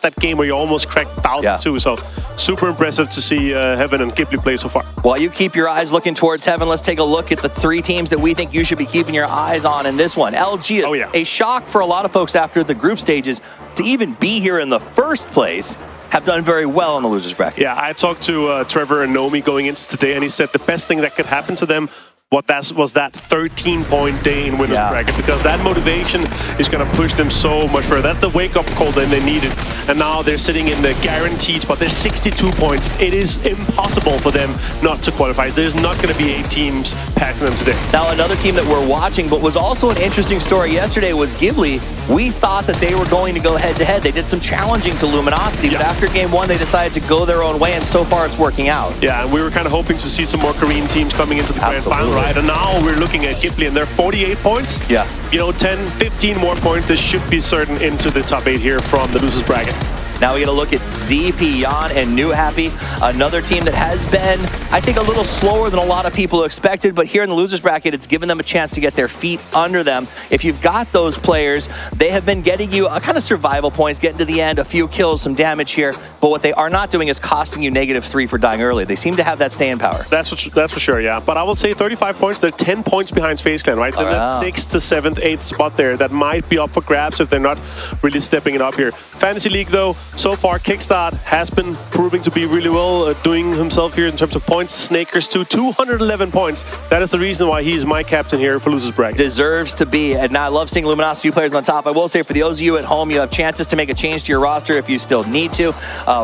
that game where you almost cracked 1,002. So super impressive to see Heaven and 𝗟𝗟 play so far. While you keep your eyes looking towards Heaven, let's take a look at the 3 teams that we think you should be keeping your eyes on in this one. 𝗟𝗔𝗡 is a shock for a lot of folks after the group stages to even be here in the first place. Have done very well in the losers bracket. Yeah, I talked to Trevor and Nomi going into today, and he said the best thing that could happen to them was that 13-point day in winners bracket, because that motivation is going to push them so much further. That's the wake-up call that they needed, and now they're sitting in the guaranteed spot. There's 62 points. It is impossible for them not to qualify. There's not going to be 8 teams passing them today. Now, another team that we're watching, but was also an interesting story yesterday, was 𝗟𝗟. We thought that they were going to go head-to-head. They did some challenging to Luminosity, but after game 1, they decided to go their own way, and so far it's working out. Yeah, and we were kind of hoping to see some more Korean teams coming into the grand final. Right, and now we're looking at 𝗟𝗟, and they're 48 points. Yeah. You know, 10, 15 more points. This should be certain into the top 8 here from the losers bracket. Now we get a look at ZP, Jan, and 𝗟𝗟, another team that has been, I think, a little slower than a lot of people expected, but here in the losers bracket, it's given them a chance to get their feet under them. If you've got those players, they have been getting you a kind of survival points, getting to the end, a few kills, some damage here, but what they are not doing is costing you -3 for dying early. They seem to have that staying power. That's for sure, yeah. But I will say 35 points, they're 10 points behind FaZe Clan, right? So that 6th to 7th, 8th spot there, that might be up for grabs if they're not really stepping it up here. Fantasy League, though, so far, 𝗟𝗟 has been proving to be really well, doing himself here in terms of points. Snakers too, 211 points. That is the reason why he's my captain here for losers bracket. Deserves to be, and now I love seeing Luminosity players on top. I will say for those of you at home, you have chances to make a change to your roster if you still need to.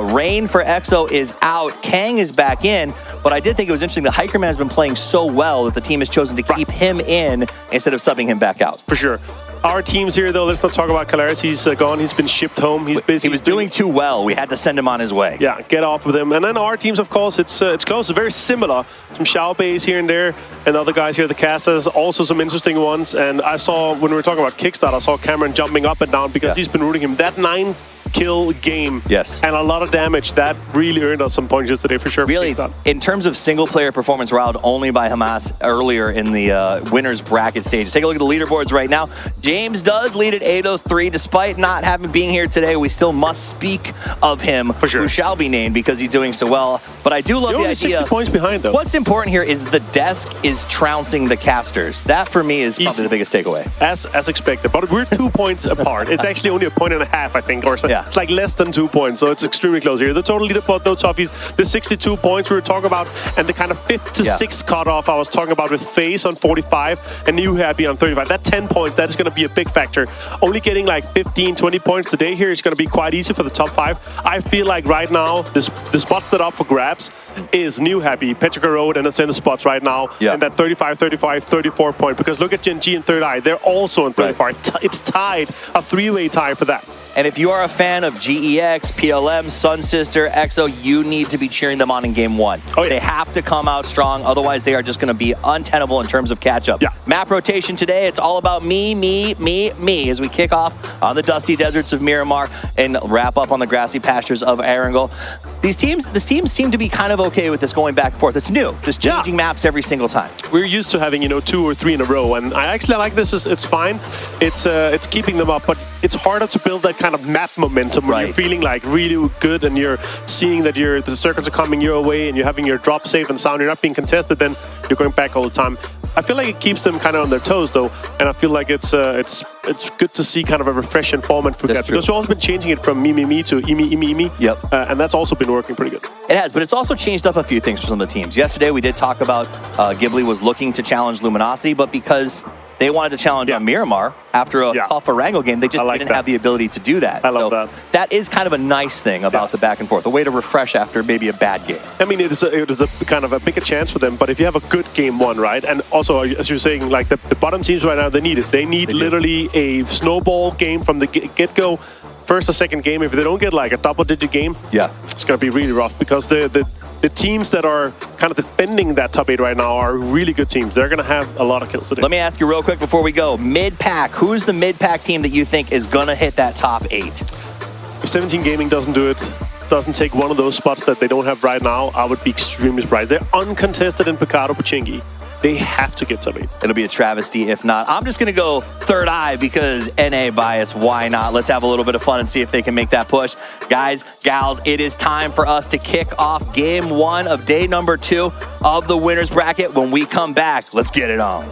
Rain for EXO is out. Kang is back in, but I did think it was interesting that Hikerman has been playing so well that the team has chosen to keep him in instead of subbing him back out. For sure. Our teams here, though, let's not talk about 𝗟𝗟. He's gone. He's been shipped home. He's busy. He was doing too well. We had to send him on his way. Yeah, get off with him. And then our teams, of course, it's close. It's very similar. Some 𝗟𝗟s here and there, and other guys here, the casters, also some interesting ones. And I saw, when we were talking about 𝗟𝗟, I saw Cameron jumping up and down because he's been rooting him. That 9-kill game and a lot of damage, that really earned us some points yesterday for sure. Really, in terms of single-player performance, riled only by Hamas earlier in the winners bracket stage. Take a look at the leaderboards right now. James does lead at 803. Despite not being here today, we still must speak of him, for sure, who shall be named because he's doing so well. But I do love the idea. 60 points behind, though. What's important here is the desk is trouncing the casters. That, for me, is probably the biggest takeaway. As expected. But we're 2 points apart. It's actually only 1.5 points, I think, or something. It's like less than 2 points, so it's extremely close here. The total leaderboard, though, toughies, the 62 points we were talking about, and the kind of 5th to 6th cutoff I was talking about with FaZe on 45 and 𝗟𝗟 on 35. That 10 points, that's going to be a big factor. Only getting like 15, 20 points today here is going to be quite easy for the top 5. I feel like right now, the spots that are up for grabs is 𝗟𝗟, Petrica Road, and the center spots right now. And that 35, 35, 34 point. Because look at Gen.G and Third Eye. They're also in 35. It's tied, a 3-way tie for that. And if you are a fan of GEX, PLM, Sun Sister, EXO, you need to be cheering them on in game 1. They have to come out strong, otherwise they are just going to be untenable in terms of catch-up. Map rotation today, it's all about me, as we kick off on the dusty deserts of Miramar and wrap up on the grassy pastures of Erangel. This team seem to be kind of okay with this going back and forth. It's new, just changing maps every single time. We're used to having, 2 or 3 in a row, and I actually like this. It's fine. It's keeping them up, but it's harder to build that kind of map momentum when you're feeling like really good and you're seeing that the circles are coming your way and you're having your drop safe and sound. You're not being contested, then you're going back all the time. I feel like it keeps them kind of on their toes, though, and I feel like it's good to see kind of a refreshing format for that, because we've also been changing it from me to imi. And that's also been working pretty good. It has, but it's also changed up a few things for some of the teams. Yesterday, we did talk about 𝗟𝗟 was looking to challenge Luminosity, but because they wanted to challenge on Miramar after a tough Erangel game, they just didn't have the ability to do that. I love that. That is kind of a nice thing about the back and forth, a way to refresh after maybe a bad game. I mean, it is a kind of a bigger chance for them, but if you have a good game 1, right? And also, as you're saying, like the bottom teams right now, they need it. They need literally a snowball game from the get-go. First or second game, if they don't get like a double-digit game, it's going to be really rough, because the teams that are kind of defending that top 8 right now are really good teams. They're going to have a lot of kills today. Let me ask you real quick before we go. Mid-pack, who's the mid-pack team that you think is going to hit that top 8? If 17 Gaming doesn't do it, doesn't take one of those spots that they don't have right now, I would be extremely surprised. They're uncontested in Picado Pochinki. They have to get sub 8. It'll be a travesty if not. I'm just going to go third eye because NA bias. Why not? Let's have a little bit of fun and see if they can make that push. Guys, gals, it is time for us to kick off game 1 of day number 2 of the winners bracket. When we come back, let's get it on.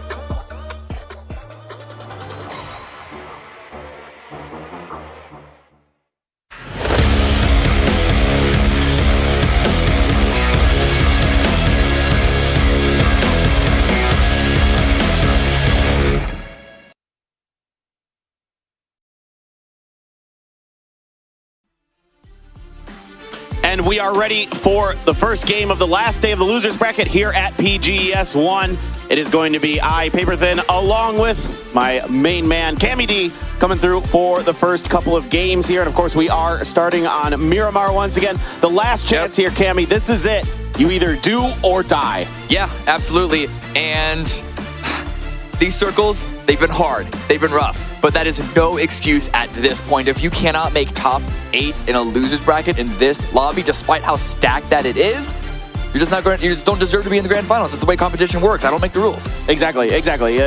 And we are ready for the first game of the last day of the losers bracket here at PGS 1. It is going to be I, Paper Thin, along with my main man, 𝗟𝗟𝗡, coming through for the first couple of games here. And of course, we are starting on Miramar once again. The last chance here, 𝗟𝗟𝗡, this is it. You either do or die. Yeah, absolutely. And these circles, they've been hard, they've been rough, but that is no excuse at this point. If you cannot make top 8 in a loser's bracket in this lobby, despite how stacked that it is, you're just not going. You just don't deserve to be in the grand finals. That's the way competition works. I don't make the rules. Exactly.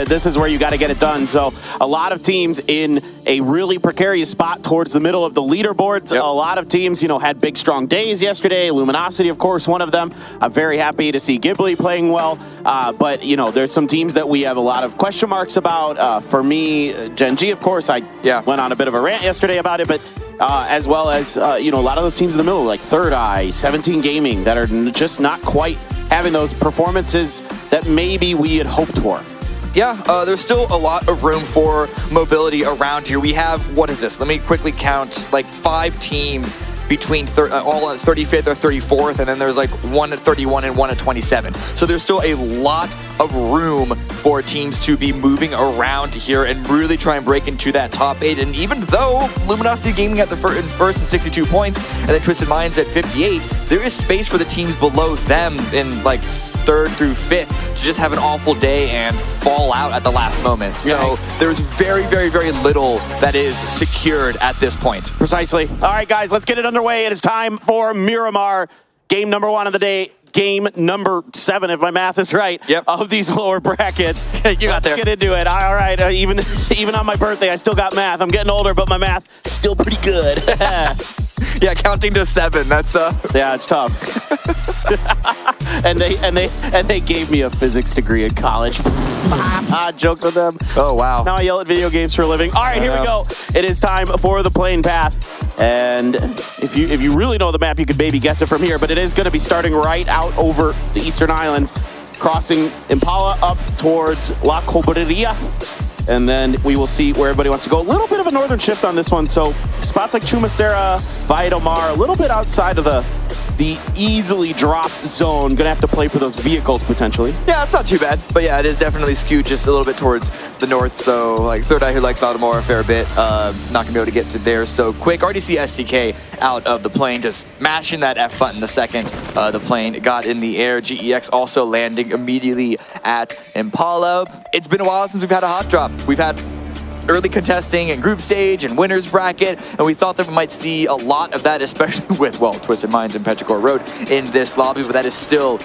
This is where you got to get it done. So a lot of teams in a really precarious spot towards the middle of the leaderboards. Yep. A lot of teams, had big strong days yesterday. Luminosity, of course, one of them. I'm very happy to see Ghibli playing well. But there's some teams that we have a lot of question marks about. For me, Gen.G, of course, I went on a bit of a rant yesterday about it, but. As well as, a lot of those teams in the middle, like Third Eye, 17 Gaming, that are just not quite having those performances that maybe we had hoped for. Yeah, there's still a lot of room for mobility around here. We have, what is this? Let me quickly count, like 5 teams between all at 35th or 34th, and then there's like 1 at 31 and 1 at 27. So there's still a lot of room for teams to be moving around here and really try and break into that top 8. And even though Luminosity Gaming at the first and 62 points, and then Twisted Minds at 58, there is space for the teams below them in like 3rd through 5th to just have an awful day and fall out at the last moment. So there's very, very, very little that is secured at this point. Precisely. All right, guys, let's get it underway. It is time for Miramar. Game number 1 of the day. Game number 7, if my math is right, of these lower brackets. You got there. Let's get into it. All right, even on my birthday, I still got math. I'm getting older, but my math is still pretty good. Yeah, counting to 7. That's yeah, it's tough. and they gave me a physics degree in college. Jokes with them. Oh wow. Now I yell at video games for a living. All right, here we go. It is time for the plane path. And if you really know the map, you could maybe guess it from here, but it is going to be starting right out over the Eastern Islands, crossing Impala up towards La Cobreria. And then we will see where everybody wants to go. A little bit of a northern shift on this one. So spots like Chumacera, Via del Mar, a little bit outside of the easily dropped zone. Gonna have to play for those vehicles potentially. Yeah, it's not too bad. But yeah, it is definitely skewed just a little bit towards the north. So like Third Eye, who likes Via del Mar a fair bit, not gonna be able to get to there so quick. Already see STK out of the plane, just mashing that F button the second the plane got in the air. 𝗟𝗡𝗋 also landing immediately at Impala. It's been a while since we've had a hot drop. We've had early contesting and group stage and winners bracket, and we thought that we might see a lot of that, especially with, well, Twisted Minds and Petrichor Road in this lobby, but that is still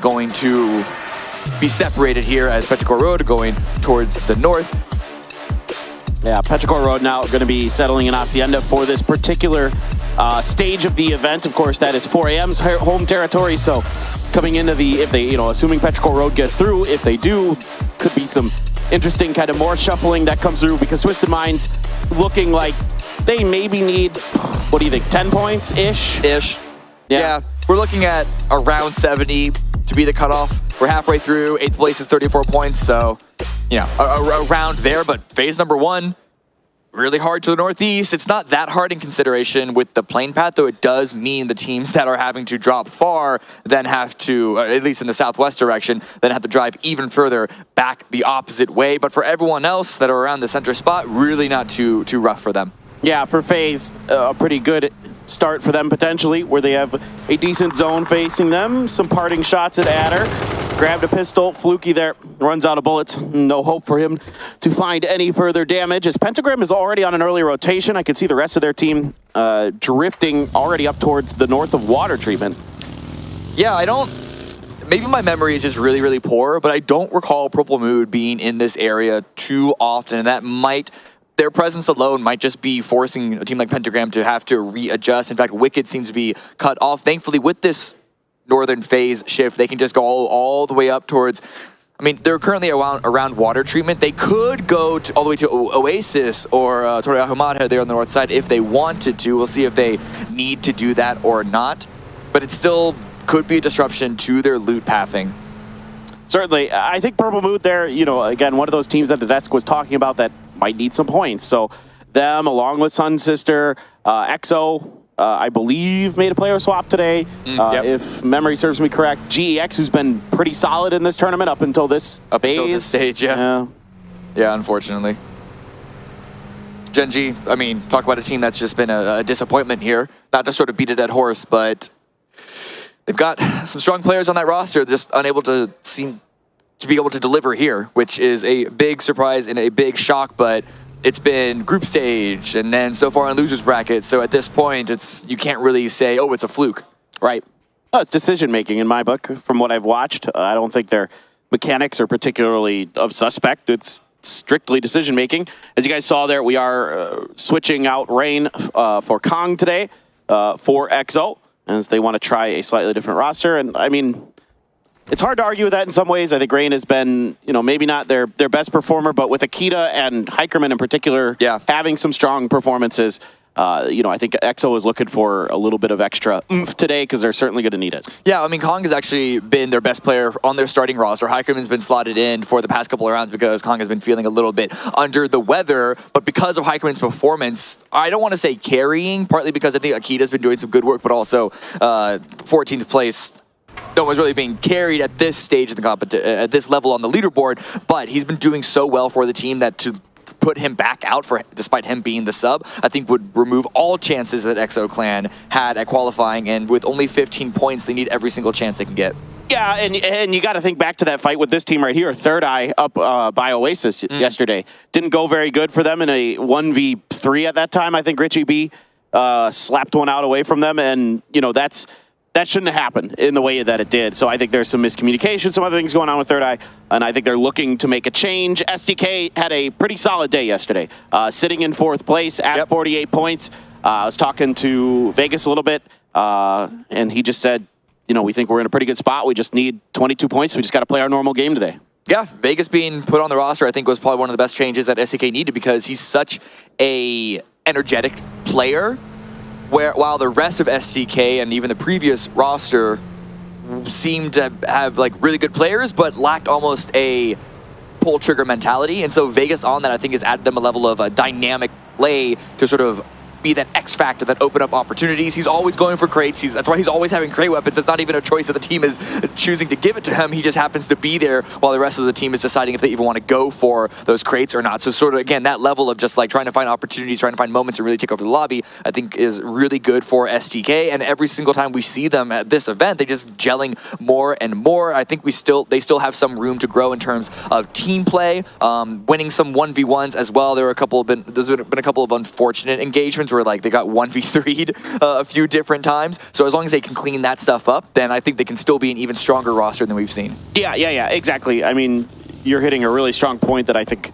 going to be separated here as Petrichor Road going towards the north. Yeah, Petrichor Road now going to be settling in Hacienda for this particular stage of the event. Of course, that is 4AM's home territory, so coming into the, if they, assuming Petrichor Road gets through, if they do, could be some interesting kind of more shuffling that comes through because Twisted Minds looking like they maybe need, what do you think, 10 points-ish? Yeah, we're looking at around 70 to be the cutoff. We're halfway through, 8th place is 34 points, so, around there, but phase number 1, really hard to the northeast. It's not that hard in consideration with the plane path, though it does mean the teams that are having to drop far then have to, at least in the southwest direction, then have to drive even further back the opposite way. But for everyone else that are around the center spot, really not too rough for them. Yeah, for phase, a pretty good start for them potentially, where they have a decent zone facing them. Some parting shots at Adder. Grabbed a pistol, Fluky there, runs out of bullets. No hope for him to find any further damage. As Pentagram is already on an early rotation, I can see the rest of their team drifting already up towards the north of water treatment. Yeah, maybe my memory is just really, really poor, but I don't recall Purple Mood being in this area too often, and that might, their presence alone might just be forcing a team like Pentagram to have to readjust. In fact, Wicked seems to be cut off. Thankfully, with this northern phase shift, they can just go all the way up towards, I mean, they're currently around water treatment. They could go all the way to Oasis or Torre Ahumada there on the north side if they wanted to. We'll see if they need to do that or not, but it still could be a disruption to their loot pathing. Certainly. I think Purple Mood there, you know, again, one of those teams that the desk was talking about that might need some points. So them, along with Sun Sister, 𝗟𝗚, I believe, made a player swap today. Yep. If memory serves me correct. 𝗟𝗚, who's been pretty solid in this tournament up until this Until this stage, yeah. Yeah, unfortunately. Gen.G, I mean, talk about a team that's just been a disappointment here. Not to sort of beat a dead horse, but they've got some strong players on that roster, just unable to seem to be able to deliver here, which is a big surprise and a big shock, but it's been group stage and then so far in losers bracket, so at this point, you can't really say, oh, it's a fluke. Right. Oh, it's decision-making in my book, from what I've watched. I don't think their mechanics are particularly of suspect. It's strictly decision-making. As you guys saw there, we are switching out Rain for Kong today for 𝗟𝗚, as they want to try a slightly different roster. And, I mean, it's hard to argue with that in some ways. I think Rain has been, you know, maybe not their best performer, but with Akita and Hikerman in particular having some strong performances, you know, I think 𝗟𝗚 is looking for a little bit of extra oomph today because they're certainly going to need it. Yeah, I mean, Kong has actually been their best player on their starting roster. Hikerman's been slotted in for the past couple of rounds because Kong has been feeling a little bit under the weather, but because of Hikerman's performance, I don't want to say carrying, partly because I think Akita's been doing some good work, but also 14th place. No one's really being carried at this stage of the at this level on the leaderboard, but he's been doing so well for the team that to put him back out for despite him being the sub, I think would remove all chances that 𝗟𝗚 clan had at qualifying, and with only 15 points, they need every single chance they can get. Yeah, and you got to think back to that fight with this team right here, 𝗟𝗚 up by Oasis yesterday. Didn't go very good for them in a 1v3 at that time. I think Richie B slapped one out away from them, and you know that shouldn't have happened in the way that it did. So I think there's some miscommunication, some other things going on with 𝗟𝗚, and I think they're looking to make a change. SDK had a pretty solid day yesterday, sitting in 4th place at 48 points. I was talking to Vegas a little bit, and he just said, you know, we think we're in a pretty good spot. We just need 22 points. We just got to play our normal game today. Yeah, Vegas being put on the roster, I think, was probably one of the best changes that SDK needed because he's such a energetic player. While the rest of SDK and even the previous roster seemed to have like really good players, but lacked almost a pull trigger mentality. And so Vegas on that, I think, has added them a level of a dynamic play to sort of be that X factor that open up opportunities. He's always going for crates. That's why he's always having crate weapons. It's not even a choice that the team is choosing to give it to him. He just happens to be there while the rest of the team is deciding if they even want to go for those crates or not. So sort of, again, that level of just like trying to find opportunities, trying to find moments and really take over the lobby, I think is really good for SDK. And every single time we see them at this event, they're just gelling more and more. I think they still have some room to grow in terms of team play, winning some 1v1s as well. There's been a couple of unfortunate engagements where like they got 1v3'd a few different times. So as long as they can clean that stuff up, then I think they can still be an even stronger roster than we've seen. Yeah, exactly. I mean, you're hitting a really strong point that I think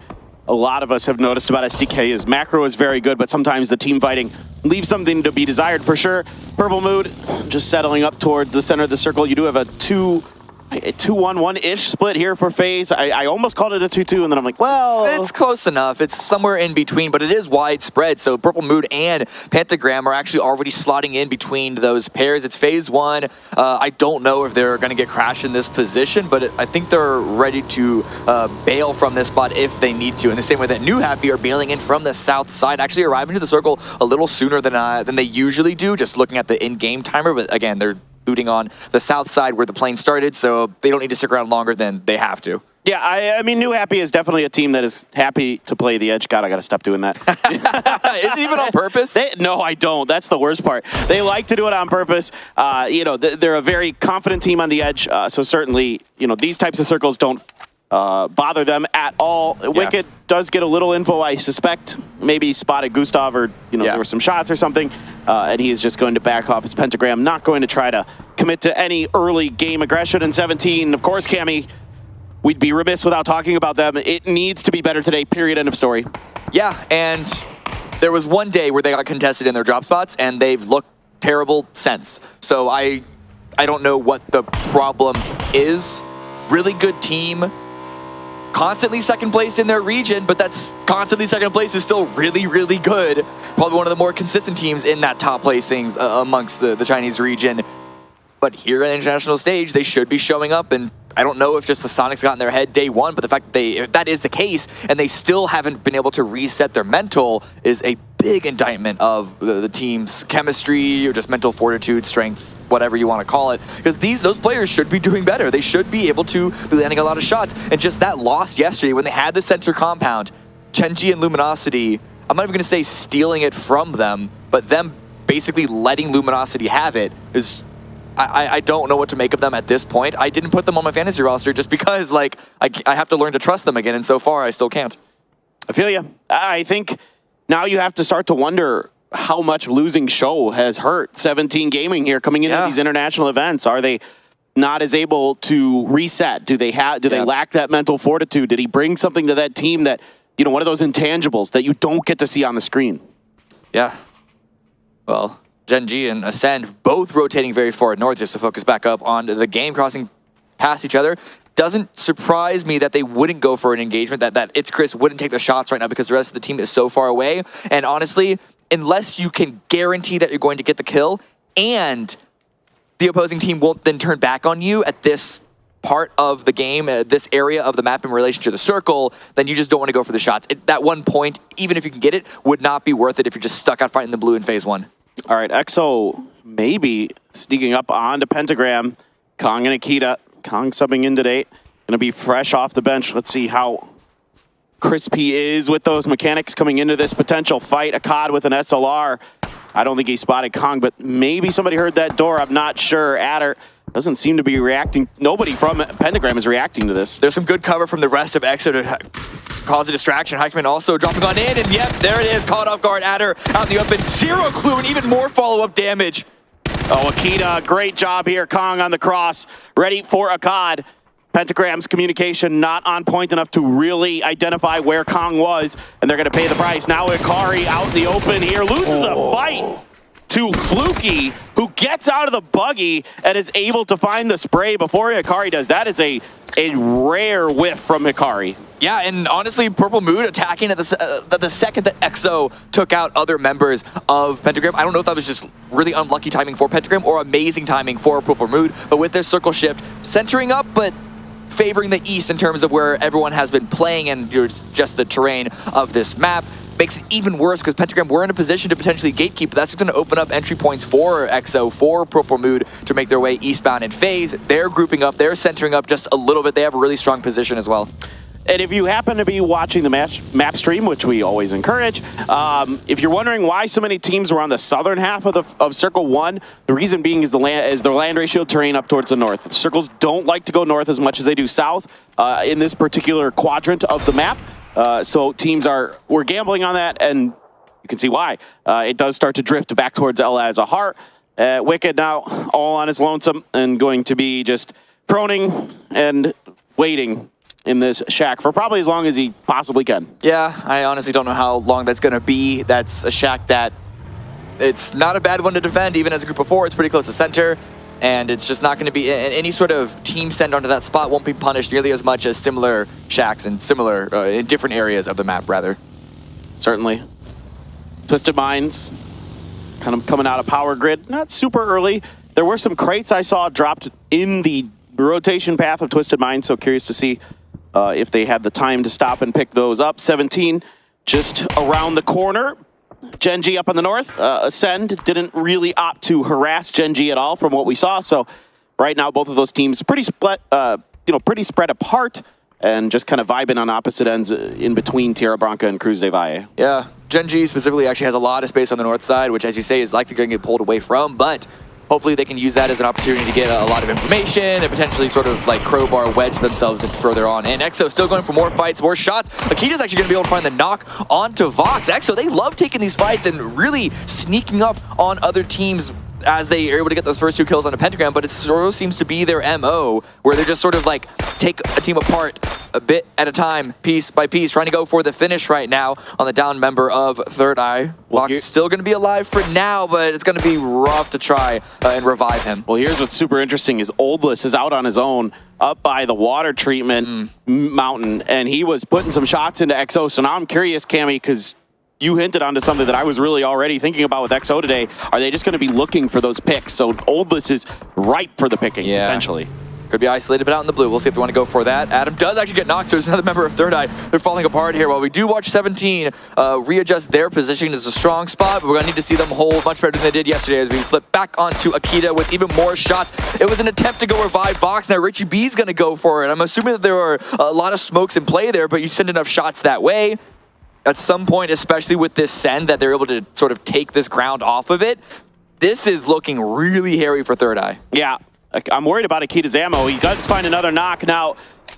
a lot of us have noticed about SDK is macro is very good, but sometimes the team fighting leaves something to be desired for sure. Purple Mood just settling up towards the center of the circle. You do have a 2-1-1-ish split here for FaZe. I almost called it a 2-2, and then I'm like, well... It's close enough. It's somewhere in between, but it is widespread. So Purple Mood and Pentagram are actually already slotting in between those pairs. It's phase 1. I don't know if they're going to get crashed in this position, but I think they're ready to bail from this spot if they need to. In the same way that New Happy are bailing in from the south side, actually arriving to the circle a little sooner than they usually do, just looking at the in-game timer. But again, they're looting on the south side where the plane started, so they don't need to stick around longer than they have to. Yeah, I mean, New Happy is definitely a team that is happy to play the edge. God, I got to stop doing that. Is it even on purpose? No, I don't. That's the worst part. They like to do it on purpose. You know, they're a very confident team on the edge, so certainly, you know, these types of circles don't bother them at all. Yeah. Wicked does get a little info, I suspect. Maybe spotted Gustav, or there were some shots or something, and he is just going to back off his pentagram, not going to try to commit to any early game aggression in 17. Of course, Cammy, we'd be remiss without talking about them. It needs to be better today, period, end of story. Yeah, and there was one day where they got contested in their drop spots, and they've looked terrible since. So I don't know what the problem is. Really good team, constantly second place in their region, but that's constantly second place is still really, really good. Probably one of the more consistent teams in that top placings amongst the Chinese region. But here on the international stage, they should be showing up, and I don't know if just the Sonics got in their head day one, but the fact that if that is the case, and they still haven't been able to reset their mental, is a big indictment of the team's chemistry or just mental fortitude, strength, whatever you want to call it. Because those players should be doing better. They should be able to be landing a lot of shots. And just that loss yesterday when they had the center compound, 𝗟𝗔𝗡 and Luminosity, I'm not even going to say stealing it from them, but them basically letting Luminosity have it is... I don't know what to make of them at this point. I didn't put them on my fantasy roster just because, like, I have to learn to trust them again, and so far I still can't. I feel you. I think now you have to start to wonder how much losing show has hurt 17 Gaming here coming into these international events. Are they not as able to reset? Do they lack that mental fortitude? Did he bring something to that team that, one of those intangibles that you don't get to see on the screen? Yeah. Well, 𝗟𝗔𝗡 and Ascend both rotating very far north just to focus back up on the game, crossing past each other. Doesn't surprise me that they wouldn't go for an engagement, that 𝗟𝗔𝗡 wouldn't take the shots right now because the rest of the team is so far away. And honestly, unless you can guarantee that you're going to get the kill and the opposing team won't then turn back on you at this part of the game, this area of the map in relation to the circle, then you just don't want to go for the shots. That 1 point, even if you can get it, would not be worth it if you're just stuck out fighting the blue in phase 1. All right, EXO maybe sneaking up onto Pentagram. Kong and Akita. Kong subbing in today. Going to be fresh off the bench. Let's see how crisp he is with those mechanics coming into this potential fight. 𝗟𝗏 with an SLR. I don't think he spotted Kong, but maybe somebody heard that door. I'm not sure. 𝗟𝗏 doesn't seem to be reacting. Nobody from Pentagram is reacting to this. There's some good cover from the rest of EXO to cause a distraction. Heikman also dropping on in, and yep, there it is. Caught off guard. 𝗟𝗏 out in the open. Zero clue, and even more follow-up damage. Oh, Akita, great job here. Kong on the cross, ready for 𝗟𝗏. Pentagram's communication not on point enough to really identify where Kong was, and they're going to pay the price. Now 𝗟𝗏 out in the open here, loses a fight to Fluky, who gets out of the buggy and is able to find the spray before 𝗟𝗏 does. That is a rare whiff from 𝗟𝗏. Yeah, and honestly, Purple Mood attacking at the second that EXO took out other members of Pentagram. I don't know if that was just really unlucky timing for Pentagram or amazing timing for Purple Mood, but with this circle shift, centering up, but favoring the east in terms of where everyone has been playing and just the terrain of this map. Makes it even worse because Pentagram were in a position to potentially gatekeep. That's going to open up entry points for EXO, for Purple Mood to make their way eastbound in phase. They're grouping up, they're centering up just a little bit. They have a really strong position as well. And if you happen to be watching the map stream, which we always encourage, if you're wondering why so many teams were on the southern half of Circle 1, the reason being is the land ratio terrain up towards the north. The circles don't like to go north as much as they do south in this particular quadrant of the map. So teams we're gambling on that, and you can see why. It does start to drift back towards 𝗟𝗏. Wicked now all on his lonesome and going to be just proning and waiting in this shack for probably as long as he possibly can. Yeah, I honestly don't know how long that's going to be. That's a shack that it's not a bad one to defend, even as a group of 4. It's pretty close to center, and it's just not going to be any sort of team send onto that spot won't be punished nearly as much as similar shacks and similar in different areas of the map, rather. Certainly. Twisted Minds kind of coming out of power grid, not super early. There were some crates I saw dropped in the rotation path of Twisted Minds, so curious to see if they had the time to stop and pick those up. 17 just around the corner. 𝗟𝗔𝗡 up on the north. Ascend didn't really opt to harass 𝗟𝗔𝗡 at all from what we saw. So right now, both of those teams pretty spread apart and just kind of vibing on opposite ends in between Tierra Blanca and Cruz de Valle. Yeah, 𝗟𝗔𝗡 specifically actually has a lot of space on the north side, which, as you say, is likely going to get pulled away from. But hopefully they can use that as an opportunity to get a lot of information and potentially sort of like crowbar wedge themselves in further on. And EXO still going for more fights, more shots. 𝗟𝗗's actually going to be able to find the knock onto Vox. EXO, they love taking these fights and really sneaking up on other teams as they are able to get those first 2 kills on a pentagram, but it sort of seems to be their MO, where they're just sort of like take a team apart a bit at a time, piece by piece, trying to go for the finish right now on the down member of 𝗟𝗏. Vox is still going to be alive for now, but it's going to be rough to try and revive him. Well, here's what's super interesting is 𝗟𝗚less is out on his own up by the water treatment mountain, and he was putting some shots into EXO. So now I'm curious, Cammy, because you hinted onto something that I was really already thinking about with EXO today. Are they just going to be looking for those picks? So 𝗟𝗚less is ripe for the picking, potentially. Could be isolated, but out in the blue. We'll see if they want to go for that. Adam does actually get knocked, so there's another member of 𝗟𝗏. They're falling apart here. While we do watch 17 readjust their position is a strong spot, but we're going to need to see them hold much better than they did yesterday as we flip back onto 𝗟𝗏 with even more shots. It was an attempt to go revive Vox. Now Richie B's going to go for it. I'm assuming that there are a lot of smokes in play there, but you send enough shots that way. At some point, especially with this send, that they're able to sort of take this ground off of it. This is looking really hairy for 𝗟𝗏. Yeah, I'm worried about 𝗟𝗏's ammo. He does find another knock now.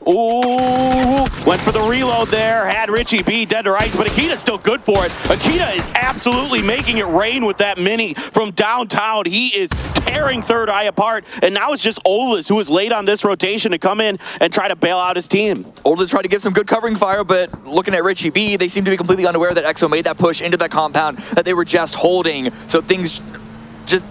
Ooh, went for the reload there. Had Richie B dead to rights, but 𝗟𝗏's still good for it. 𝗟𝗏 is absolutely making it rain with that mini from downtown. He is tearing 𝗟𝗏 apart, and now it's just 𝗟𝗚less who was late on this rotation to come in and try to bail out his team. 𝗟𝗚less tried to give some good covering fire, but looking at Richie B, they seem to be completely unaware that EXO made that push into that compound that they were just holding. So things,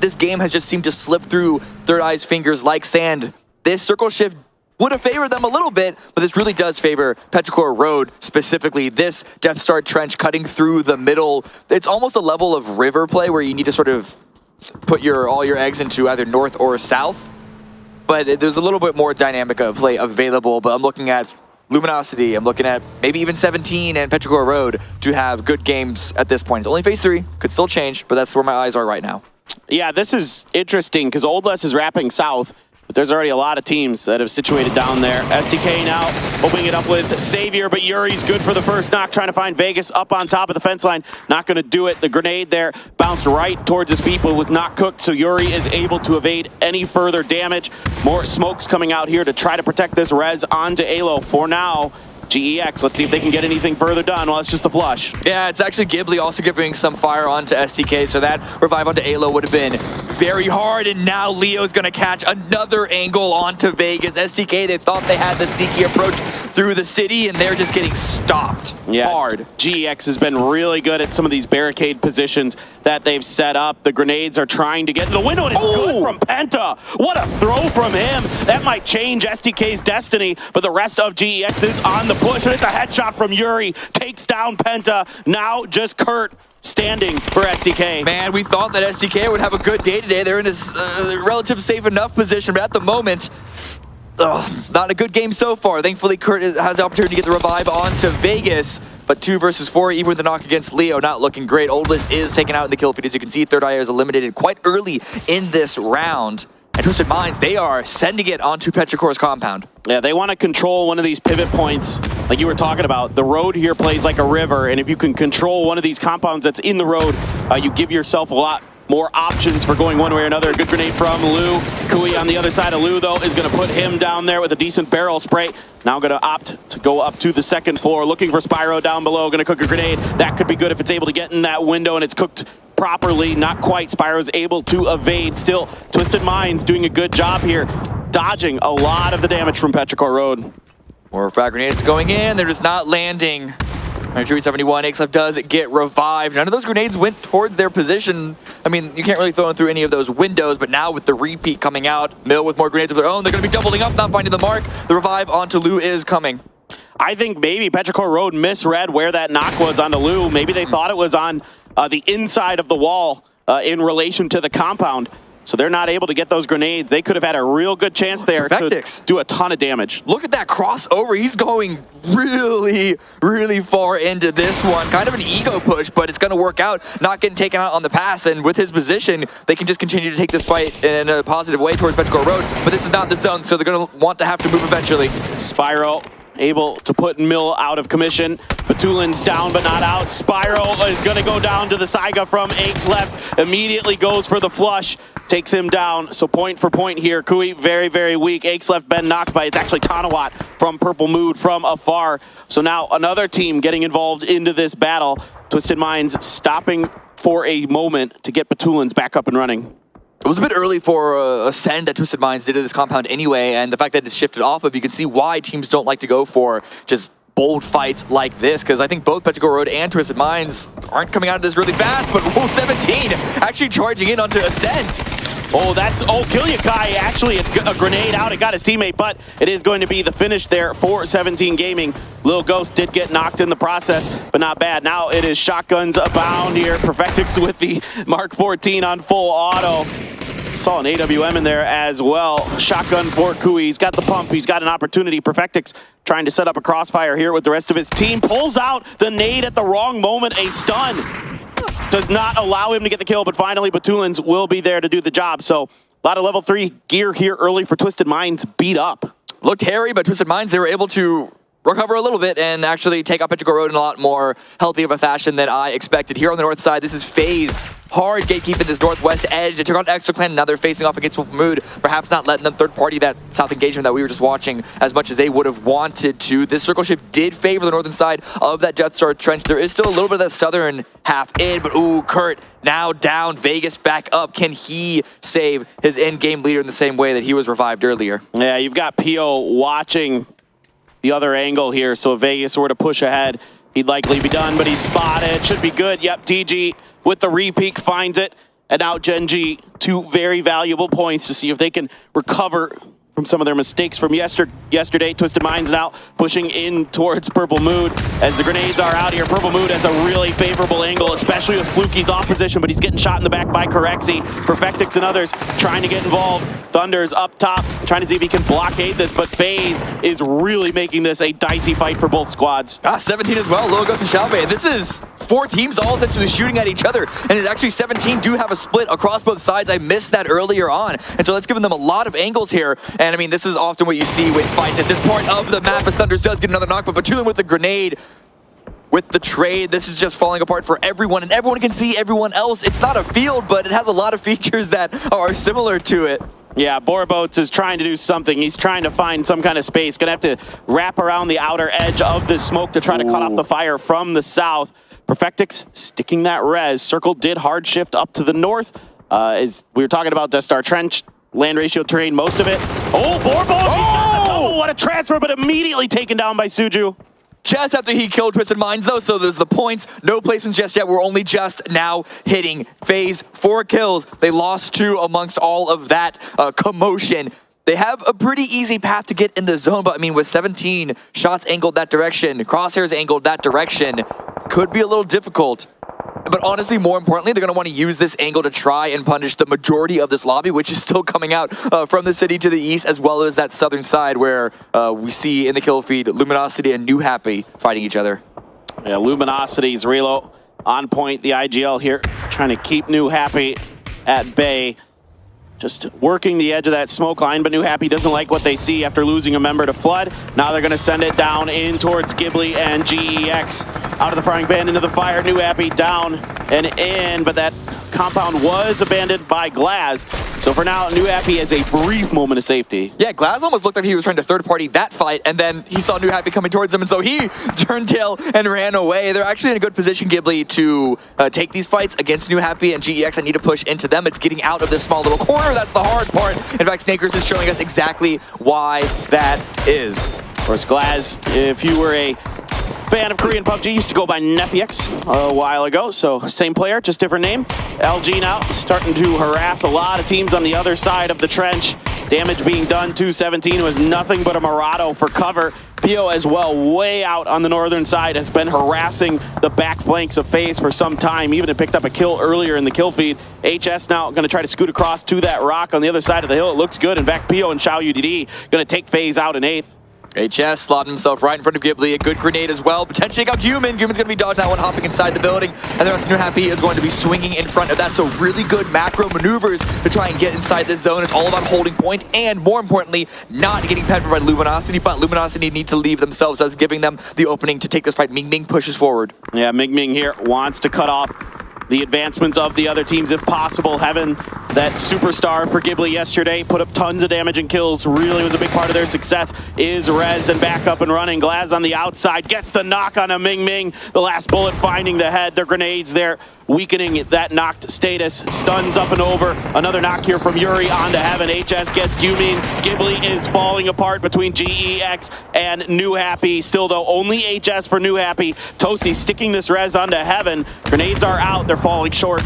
this game has just seemed to slip through 𝗟𝗏's fingers like sand. This circle shift would have favored them a little bit, but this really does favor Petrichor Road specifically. This Death Star Trench cutting through the middle. It's almost a level of river play where you need to sort of put all your eggs into either north or south. But there's a little bit more dynamic play available. But I'm looking at Luminosity. I'm looking at maybe even 17 and Petrichor Road to have good games at this point. It's only phase 3. Could still change, but that's where my eyes are right now. Yeah, this is interesting because 𝗟𝗚less is wrapping south. But there's already a lot of teams that have situated down there. SDK now opening it up with Savior, but Yuri's good for the first knock, trying to find Vegas up on top of the fence line. Not going to do it. The grenade there bounced right towards his feet, but was not cooked, so Yuri is able to evade any further damage. More smokes coming out here to try to protect this res onto 𝗟𝗏. For now, 𝗟𝗏x, let's see if they can get anything further done. Well, it's just a flush. Yeah, it's actually Ghibli also giving some fire onto STK, so that revive onto 𝗟𝗏 would have been very hard, and now Leo's going to catch another angle onto Vegas. STK, they thought they had the sneaky approach through the city, and they're just getting stopped hard. 𝗟𝗏x has been really good at some of these barricade positions that they've set up. The grenades are trying to get in the window, and it's good from Penta. What a throw from him. That might change STK's destiny, but the rest of 𝗟𝗏x is on the push, and it's a headshot from Yuri. Takes down Penta. Now just Kurt standing for SDK. Man, we thought that SDK would have a good day today. They're in a relative safe enough position, but at the moment, it's not a good game so far. Thankfully, Kurt has the opportunity to get the revive onto Vegas, but 2 versus 4, even with the knock against Leo, not looking great. 𝗟𝗚less is taken out in the kill feed. As you can see, 𝗟𝗏 is eliminated quite early in this round. And Twisted Minds, they are sending it onto Petrichor's compound. Yeah, they want to control one of these pivot points like you were talking about. The road here plays like a river, and if you can control one of these compounds that's in the road, you give yourself a lot more options for going one way or another. A good grenade from Lu. Kui on the other side of Lu, though, is going to put him down there with a decent barrel spray. Now going to opt to go up to the second floor, looking for Spyro down below. Going to cook a grenade. That could be good if it's able to get in that window and it's cooked properly. Not quite. Spyro's able to evade. Still, Twisted Minds doing a good job here, dodging a lot of the damage from Petrichor Road. More frag grenades going in. They're just not landing. 371, 𝗟𝗏 does get revived. None of those grenades went towards their position. I mean, you can't really throw them through any of those windows, but now with the repeat coming out, Mill with more grenades of their own, they're going to be doubling up, not finding the mark. The revive onto Lu is coming. I think maybe Petrichor Road misread where that knock was onto Lu. Maybe they thought it was on the inside of the wall in relation to the compound. So they're not able to get those grenades. They could have had a real good chance there to do a ton of damage. Look at that crossover. He's going really, really far into this one. Kind of an ego push, but it's going to work out. Not getting taken out on the pass, and with his position, they can just continue to take this fight in a positive way towards Petrichor Road. But this is not the zone, so they're going to want to have to move eventually. Spyro able to put Mill out of commission. Batulin's down but not out. Spyro is going to go down to the Saiga from 𝗟𝗏's left. Immediately goes for the flush. takes him down. So point for point here. 𝗟𝗗 very, very weak. 𝗟𝗚's left Ben knocked by, it's actually 𝗟𝗏 from Purple Mood from afar. So now another team getting involved into this battle. Twisted Minds stopping for a moment to get Batulins back up and running. It was a bit early for a send that Twisted Minds did to this compound anyway, and the fact that it's shifted off of, you can see why teams don't like to go for just bold fights like this, because I think both Battlegrounds Road and Twisted Minds aren't coming out of this really fast, but 17 actually charging in onto Ascent. Oh, that's 𝗟𝗚𝗗 actually a grenade out. It got his teammate, but it is going to be the finish there for 17 Gaming. Lil Ghost did get knocked in the process, but not bad. Now it is shotguns abound here. Perfectix with the Mark 14 on full auto. Saw an AWM in there as well. Shotgun for 𝗟𝗚. He's got the pump. He's got an opportunity. Perfectix trying to set up a crossfire here with the rest of his team. Pulls out the nade at the wrong moment. A stun does not allow him to get the kill, but finally Batulins will be there to do the job. So a lot of level 3 gear here early for Twisted Minds beat up. Looked hairy, but Twisted Minds, they were able to recover a little bit and actually take up Battlegrounds Road in a lot more healthy of a fashion than I expected. Here on the north side, this is FaZe. Hard gatekeeping this northwest edge. They took on 𝗟𝗚clan, now they're facing off against Purple Mood, perhaps not letting them third party that south engagement that we were just watching as much as they would have wanted to. This circle shift did favor the northern side of that Death Star trench. There is still a little bit of that southern half in, but ooh, Kurt now down, Vegas back up. Can he save his in-game leader in the same way that he was revived earlier? Yeah, you've got Pio watching the other angle here, so if Vegas were to push ahead, he'd likely be done, but he's spotted. Should be good. Yep, TG with the repeak finds it. And now Gen.G, 2 very valuable points to see if they can recover from some of their mistakes from yesterday. Twisted Minds now pushing in towards Purple Mood as the grenades are out here. Purple Mood has a really favorable angle, especially with Fluky's off position, but he's getting shot in the back by 𝗟𝗟. Perfectix and others trying to get involved. Thunder's up top, trying to see if he can blockade this, but FaZe is really making this a dicey fight for both squads. 17 as well, Lil Ghost and Xiaobei. This is 4 teams all essentially shooting at each other, and it's actually 17 do have a split across both sides. I missed that earlier on, and so that's given them a lot of angles here. And I mean, this is often what you see with fights at this part of the map, as Thunders does get another knock, but Batulin with the grenade, with the trade, this is just falling apart for everyone, and everyone can see everyone else. It's not a field, but it has a lot of features that are similar to it. Yeah, Boarboats is trying to do something. He's trying to find some kind of space. Gonna have to wrap around the outer edge of this smoke to try to cut off the fire from the south. Perfectix sticking that res. Circle did hard shift up to the north. As we were talking about Death Star Trench, land ratio terrain, most of it. Oh, Boarboats! Oh, what a transfer, but immediately taken down by 𝗟𝗔𝗡. Just after he killed Twisted Minds, though, so there's the points. No placements just yet. We're only just now hitting FaZe. 4 kills. They lost 2 amongst all of that commotion. They have a pretty easy path to get in the zone, but I mean, with 17 shots angled that direction, crosshairs angled that direction, could be a little difficult. But honestly, more importantly, they're going to want to use this angle to try and punish the majority of this lobby, which is still coming out from the city to the east, as well as that southern side where we see in the kill feed Luminosity and New Happy fighting each other. Yeah, Luminosity's reload on point. The IGL here trying to keep New Happy at bay. Just working the edge of that smoke line, but New Happy doesn't like what they see after losing a member to Flood. Now they're going to send it down in towards Ghibli and GEX. Out of the frying pan into the fire. New Happy down and in, but that compound was abandoned by 𝗟𝗏. So for now, New Happy has a brief moment of safety. Yeah, 𝗟𝗏 almost looked like he was trying to third-party that fight, and then he saw New Happy coming towards him, and so he turned tail and ran away. They're actually in a good position, Ghibli, to take these fights against New Happy and GEX. I need to push into them. It's getting out of this small little corner. That's the hard part. In fact, Snakers is showing us exactly why that is. Of course, 𝗟𝗏, if you were a fan of Korean PUBG, used to go by Nepiex a while ago, so same player, just different name. 𝗟𝗔𝗡 now starting to harass a lot of teams on the other side of the trench. Damage being done to 17 was nothing but a Murado for cover. Pio as well, way out on the northern side, has been harassing the back flanks of FaZe for some time. Even had picked up a kill earlier in the kill feed. HS now going to try to scoot across to that rock on the other side of the hill. It looks good. In fact, Pio and 𝗟𝗟udd going to take FaZe out in 8th. HS slotting himself right in front of Ghibli. A good grenade as well. Potentially got Human. Human's going to be dodging that one, hopping inside the building. And the rest of New Happy is going to be swinging in front of that. So really good macro maneuvers to try and get inside this zone. It's all about holding point and, more importantly, not getting peppered by Luminosity. But Luminosity need to leave themselves, thus giving them the opening to take this fight. Ming Ming pushes forward. Yeah, Ming Ming here wants to cut off the advancements of the other teams if possible. Having that superstar for 𝗟𝗟 yesterday, put up tons of damage and kills, really was a big part of their success, is rezzed and back up and running. 𝗟𝗓 on the outside, gets the knock on a Ming. The last bullet finding the head, their grenades there, weakening that knocked status. Stuns up and over. Another knock here from Yuri onto Heaven. HS gets Gyumin. 𝗟𝗟 is falling apart between GEX and 𝗟𝗟happy. Still though, only HS for 𝗟𝗟happy. Toasty sticking this res onto Heaven. Grenades are out, they're falling short.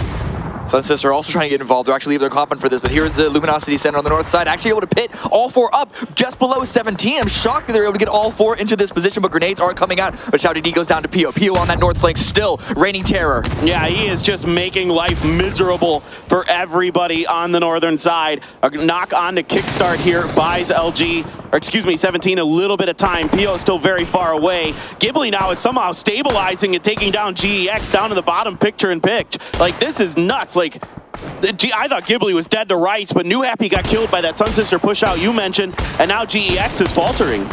Sunsist are also trying to get involved. They're actually leave their comp for this, but here's the Luminosity Center on the north side, actually able to pit all 4 up just below 17. I'm shocked that they're able to get all 4 into this position, but grenades are coming out. But 𝗟𝗓𝗡𝗗 goes down to PO. PO on that north flank, still reigning terror. Yeah, he is just making life miserable for everybody on the northern side. A knock on to kickstart here buys 17 a little bit of time. PO is still very far away. 𝗟𝗟 now is somehow stabilizing and taking down GEX down to the bottom picture in pitch. Like, this is nuts. Like, I thought 𝗟𝗟 was dead to rights, but 𝗟𝗟happy got killed by that Sunsister push out you mentioned, and now GEX is faltering.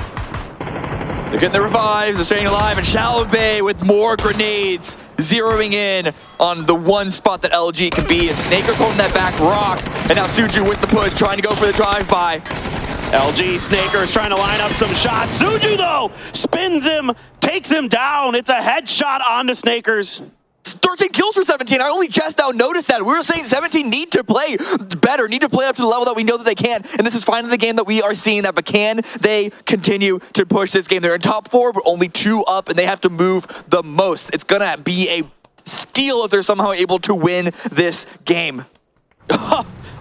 They're getting the revives, they're staying alive, and 𝗟𝗟 with more grenades, zeroing in on the one spot that LG can be, and Snaker holding that back rock, and now 𝗟𝗓 with the push, trying to go for the drive-by. LG Snaker is trying to line up some shots. 𝗟𝗓, though, spins him, takes him down. It's a headshot onto Snakers. 13 kills for 17. I only just now noticed that. We were saying 17 need to play better, need to play up to the level that we know that they can. And this is finally the game that we are seeing that. But can they continue to push this game? They're in top 4, but only 2 up, and they have to move the most. It's going to be a steal if they're somehow able to win this game.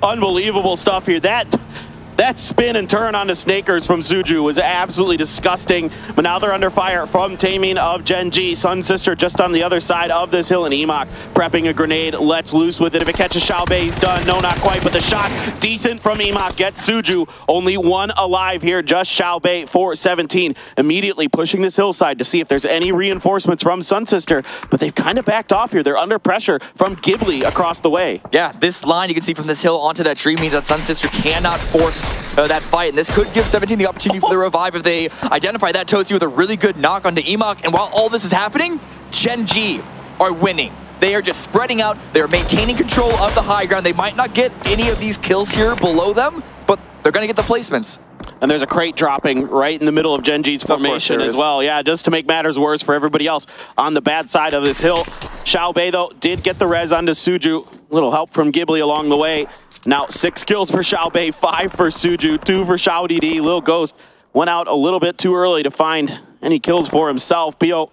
Unbelievable stuff here. That spin and turn onto Snakers from 𝗟𝗓 was absolutely disgusting, but now they're under fire from taming of Gen G. Sunsister just on the other side of this hill, and 𝗟𝗏 prepping a grenade, lets loose with it. If it catches 𝗟𝗟, he's done. No, not quite, but the shot decent from 𝗟𝗏 gets 𝗟𝗓. Only 1 alive here, just 𝗟𝗟 for 17. Immediately pushing this hillside to see if there's any reinforcements from Sunsister, but they've kind of backed off here. They're under pressure from 𝗟𝗟 across the way. Yeah, this line you can see from this hill onto that tree means that Sunsister cannot force that fight, and this could give 17 the opportunity for the revive if they identify that Toasty with a really good knock onto 𝗟𝗏. And while all this is happening, Gen G are winning. They are just spreading out. They're maintaining control of the high ground. They might not get any of these kills here below them, but they're going to get the placements. And there's a crate dropping right in the middle of Gen G's formation as well. Yeah, just to make matters worse for everybody else on the bad side of this hill. 𝗟𝗟, though, did get the res onto 𝗟𝗓. Little help from 𝗟𝗟 along the way. Now 6 kills for 𝗟𝗟, 5 for 𝗟𝗓, 2 for 𝗟𝗟. Lil Ghost went out a little bit too early to find any kills for himself. PO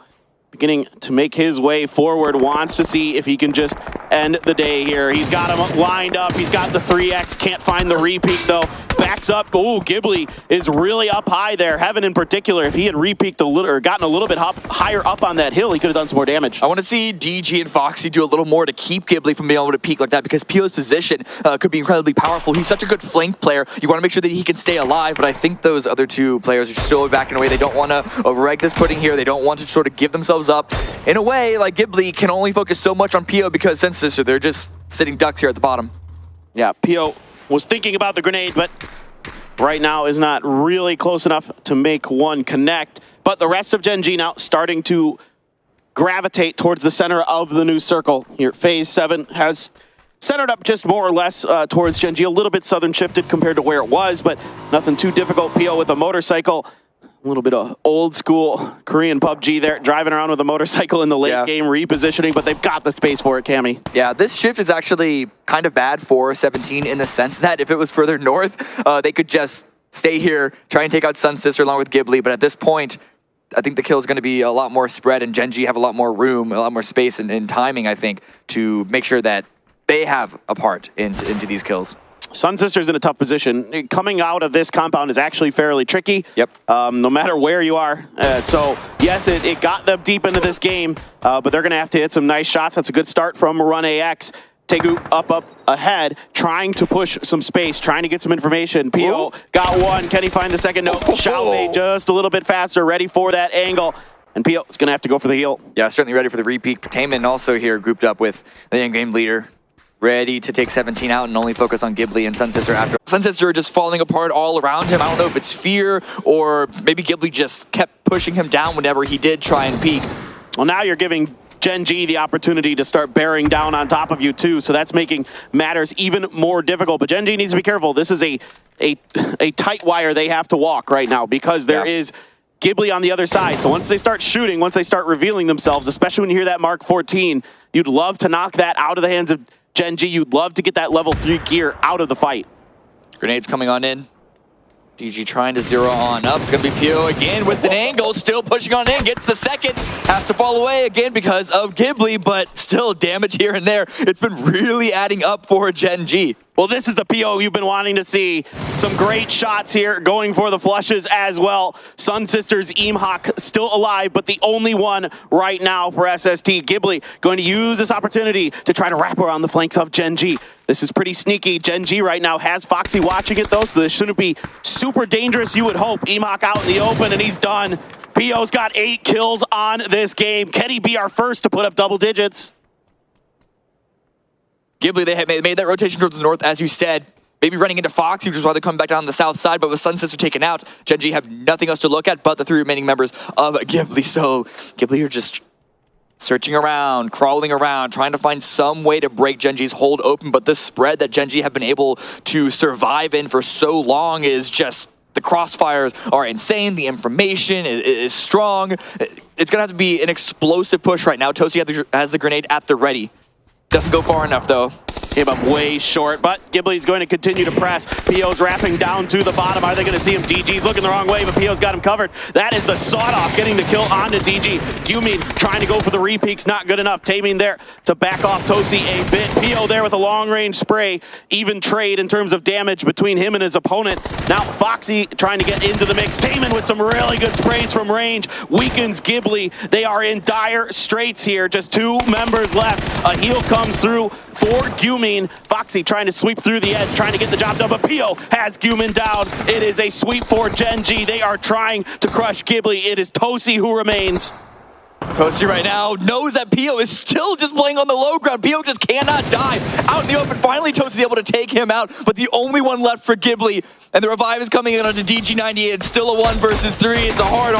beginning to make his way forward, wants to see if he can just end the day here. He's got him lined up. He's got the 3x, can't find the repeat though. Backs up. Ooh, 𝗟𝗟 is really up high there. Heaven in particular, if he had repeaked a little or gotten a little bit higher up on that hill, he could have done some more damage. I want to see DG and Foxy do a little more to keep 𝗟𝗟 from being able to peak like that, because PO's position could be incredibly powerful. He's such a good flank player. You want to make sure that he can stay alive, but I think those other 2 players are still backing away. They don't want to override this pudding here. They don't want to sort of give themselves up. In a way, like 𝗟𝗟 can only focus so much on PO because Sunsister, they're just sitting ducks here at the bottom. Yeah, PO was thinking about the grenade, but right now is not really close enough to make one connect. But the rest of Gen G now starting to gravitate towards the center of the new circle. Here, Phase 7 has centered up just more or less towards Gen G, a little bit southern shifted compared to where it was, but nothing too difficult. PO with a motorcycle. A little bit of old school Korean PUBG there, driving around with a motorcycle in the late game, repositioning, but they've got the space for it, Cammy. Yeah, this shift is actually kind of bad for 17 in the sense that if it was further north, they could just stay here, try and take out Sunsister along with 𝗟𝗟, but at this point, I think the kill is going to be a lot more spread, and Gen G have a lot more room, a lot more space and timing, I think, to make sure that they have a part into these kills. Sunsister's in a tough position. Coming out of this compound is actually fairly tricky. Yep. No matter where you are. So, yes, it got them deep into this game, but they're going to have to hit some nice shots. That's a good start from 𝗟𝗟ax. 𝗟𝗟 up ahead, trying to push some space, trying to get some information. PO got one. Can he find the second? No. 𝗟𝗟 just a little bit faster, ready for that angle. And PO is going to have to go for the heal. Yeah, certainly ready for the repeat. Taman also here grouped up with the in-game leader, ready to take 17 out and only focus on 𝗟𝗟 and Sunsister after. Sunsister just falling apart all around him. I don't know if it's fear or maybe 𝗟𝗟 just kept pushing him down whenever he did try and peek. Well, now you're giving 𝗟𝗓 the opportunity to start bearing down on top of you too. So that's making matters even more difficult. But 𝗟𝗓 needs to be careful. This is a tight wire they have to walk right now because there is 𝗟𝗓 on the other side. So once they start shooting, once they start revealing themselves, especially when you hear that Mark 14, you'd love to knock that out of the hands of 𝗟𝗓. You'd love to get that level 3 gear out of the fight. Grenades coming on in. DG trying to zero on up. It's going to be PO again with an angle. Still pushing on in. Gets the second. Has to fall away again because of 𝗟𝗓, but still damage here and there. It's been really adding up for 𝗟𝗓. Well, this is the PO you've been wanting to see. Some great shots here, going for the flushes as well. Sun Sisters, 𝗟𝗏 still alive, but the only one right now for SST. 𝗟𝗓 going to use this opportunity to try to wrap around the flanks of 𝗟𝗓. This is pretty sneaky. 𝗟𝗓 right now has Foxy watching it though, so this shouldn't be super dangerous, you would hope. 𝗟𝗏 out in the open, and he's done. PO's got 8 kills on this game. Can he be our first to put up double digits? 𝗟𝗓, they had made that rotation towards the north, as you said. Maybe running into Foxy, which is why they're coming back down the south side, but with Sun Sister taken out, 𝗟𝗓 have nothing else to look at but the 3 remaining members of 𝗟𝗓. So 𝗟𝗓 are just searching around, crawling around, trying to find some way to break 𝗟𝗓's hold open, but this spread that 𝗟𝗓 have been able to survive in for so long is just, the crossfires are insane, the information is strong. It's going to have to be an explosive push right now. 𝗟𝗓 has the grenade at the ready. Doesn't go far enough, though. Came up way short, but 𝗟𝗓's going to continue to press. PO's wrapping down to the bottom. Are they going to see him? DG's looking the wrong way, but PO's got him covered. That is the sawed-off, getting the kill onto DG. 𝗟𝗓 trying to go for the repeaks, not good enough. Taming there to back off 𝗟𝗓 a bit. PO there with a long-range spray. Even trade in terms of damage between him and his opponent. Now Foxy trying to get into the mix. Taman with some really good sprays from range. Weakens 𝗟𝗓. They are in dire straits here. Just 2 members left. A heal comes through for 𝗟𝗓. Foxy trying to sweep through the edge, trying to get the job done, but PO has 𝗟𝗓 down. It is a sweep for 𝗟𝗓. They are trying to crush 𝗟𝗓. It is 𝗟𝗓 who remains. 𝗟𝗓 right now knows that PO is still just playing on the low ground. PO just cannot die. Out in the open, finally 𝗟𝗓's able to take him out, but the only one left for 𝗟𝗓, and the revive is coming in onto DG98. It's still a 1 versus 3. It's a hard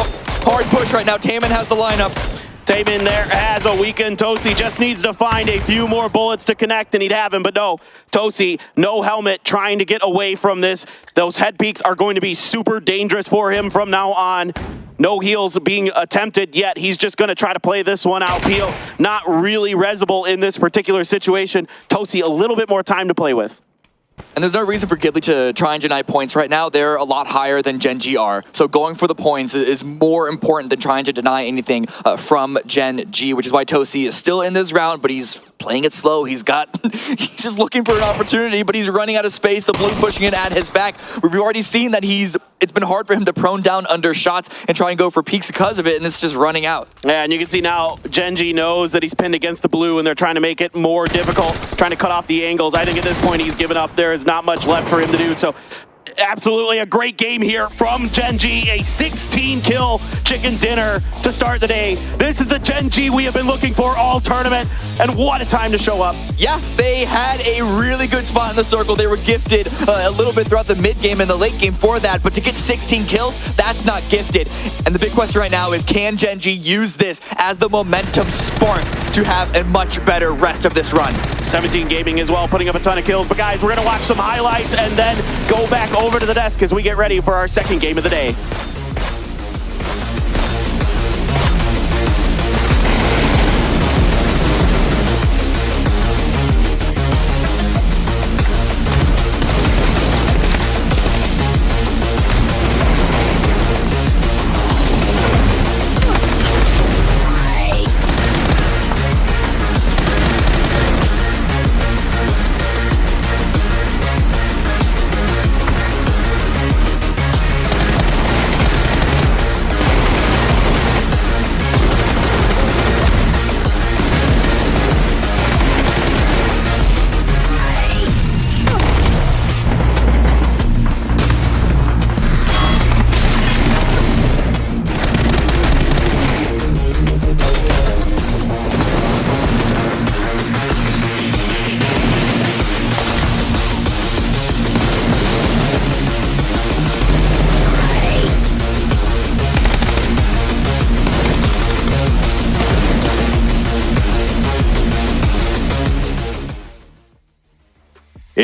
push right now. Taman has the lineup. Taman there has a weakened 𝗟𝗓, just needs to find a few more bullets to connect and he'd have him, but no. 𝗟𝗓, no helmet, trying to get away from this. Those head peeks are going to be super dangerous for him from now on. No heals being attempted yet. He's just going to try to play this one out. PO not really resible in this particular situation. 𝗟𝗓 a little bit more time to play with. And there's no reason for 𝗟𝗓 to try and deny points right now. They're a lot higher than 𝗟𝗓 are. So going for the points is more important than trying to deny anything from 𝗟𝗓, which is why 𝗟𝗓 is still in this round, but he's playing it slow. He's just looking for an opportunity, but he's running out of space. The blue pushing it at his back. We've already seen that it's been hard for him to prone down under shots and try and go for peaks because of it, and it's just running out. Yeah, and you can see now 𝗟𝗓 knows that he's pinned against the blue, and they're trying to make it more difficult, trying to cut off the angles. I think at this point he's given up. There is not much left for him to do, so absolutely a great game here from 𝗟𝗓. A 16-kill chicken dinner to start the day. This is the 𝗟𝗓 we have been looking for all tournament, and what a time to show up. Yeah, they had a really good spot in the circle. They were gifted a little bit throughout the mid game and the late game for that, but to get 16 kills, that's not gifted. And the big question right now is, can 𝗟𝗓 use this as the momentum spark to have a much better rest of this run? 17 Gaming as well, putting up a ton of kills. But guys, we're gonna watch some highlights and then go back over to the desk as we get ready for our second game of the day.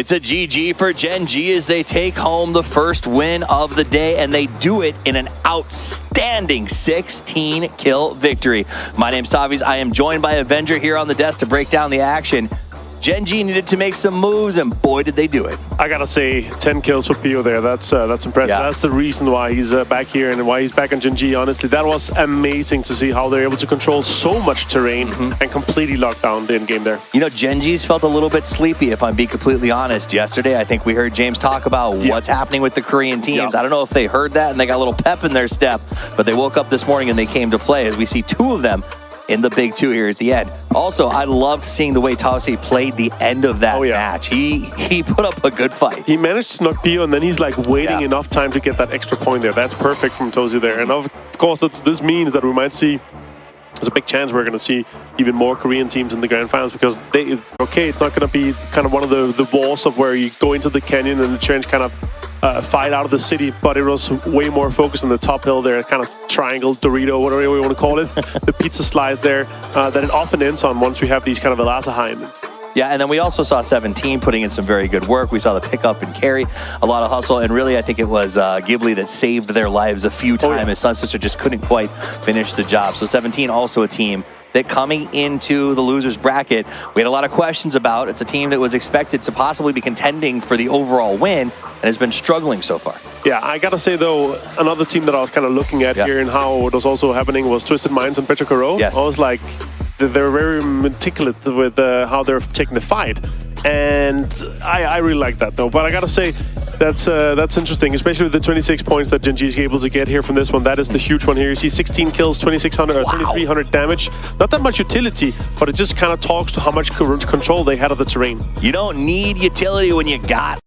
It's a GG for Gen G as they take home the first win of the day, and they do it in an outstanding 16-kill victory. My name's 𝗟𝗓𝗄. I am joined by Avenger here on the desk to break down the action. Gen G needed to make some moves, and boy, did they do it. I gotta say, 10 kills for PO there. That's impressive. Yeah. That's the reason why he's back here and why he's back on Gen G. Honestly, that was amazing to see how they're able to control so much terrain and completely lock down the in-game there. You know, Gen G's felt a little bit sleepy, if I'm being completely honest. Yesterday, I think we heard James talk about what's happening with the Korean teams. I don't know if they heard that and they got a little pep in their step, but they woke up this morning and they came to play as we see two of them in the big two here at the end. Also, I loved seeing the way 𝗟𝗓𝗄 played the end of that match. He put up a good fight. He managed to knock PO, and then he's like waiting enough time to get that extra point there. That's perfect from 𝗟𝗓𝗄 there. And of course, this means that we might see, there's a big chance we're going to see even more Korean teams in the grand finals, because it's not going to be kind of one of the wars of where you go into the canyon and the trench kind of fight out of the city, but it was way more focused on the top hill there, kind of triangle, Dorito, whatever you want to call it, the pizza slice there, that it often ends on once we have these kind of Elasa high endings. Yeah, and then we also saw 17 putting in some very good work. We saw the pickup and carry, a lot of hustle, and really I think it was 𝗟𝗟𝗄 that saved their lives a few times. His Sun Sister just couldn't quite finish the job. So 17 also a team that coming into the losers bracket, we had a lot of questions about. It's a team that was expected to possibly be contending for the overall win and has been struggling so far. Yeah, I gotta say though, another team that I was kind of looking at here and how it was also happening was Twisted Minds and Battlegrounds. Yes. I was like, they're very meticulous with how they're taking the fight, and I really like that though. But I gotta say, that's interesting, especially with the 26 points that Gen G is able to get here from this one. That is the huge one here. You see 16 kills, 2,600 or 2,300 damage. Not that much utility, but it just kind of talks to how much control they had of the terrain. You don't need utility when you got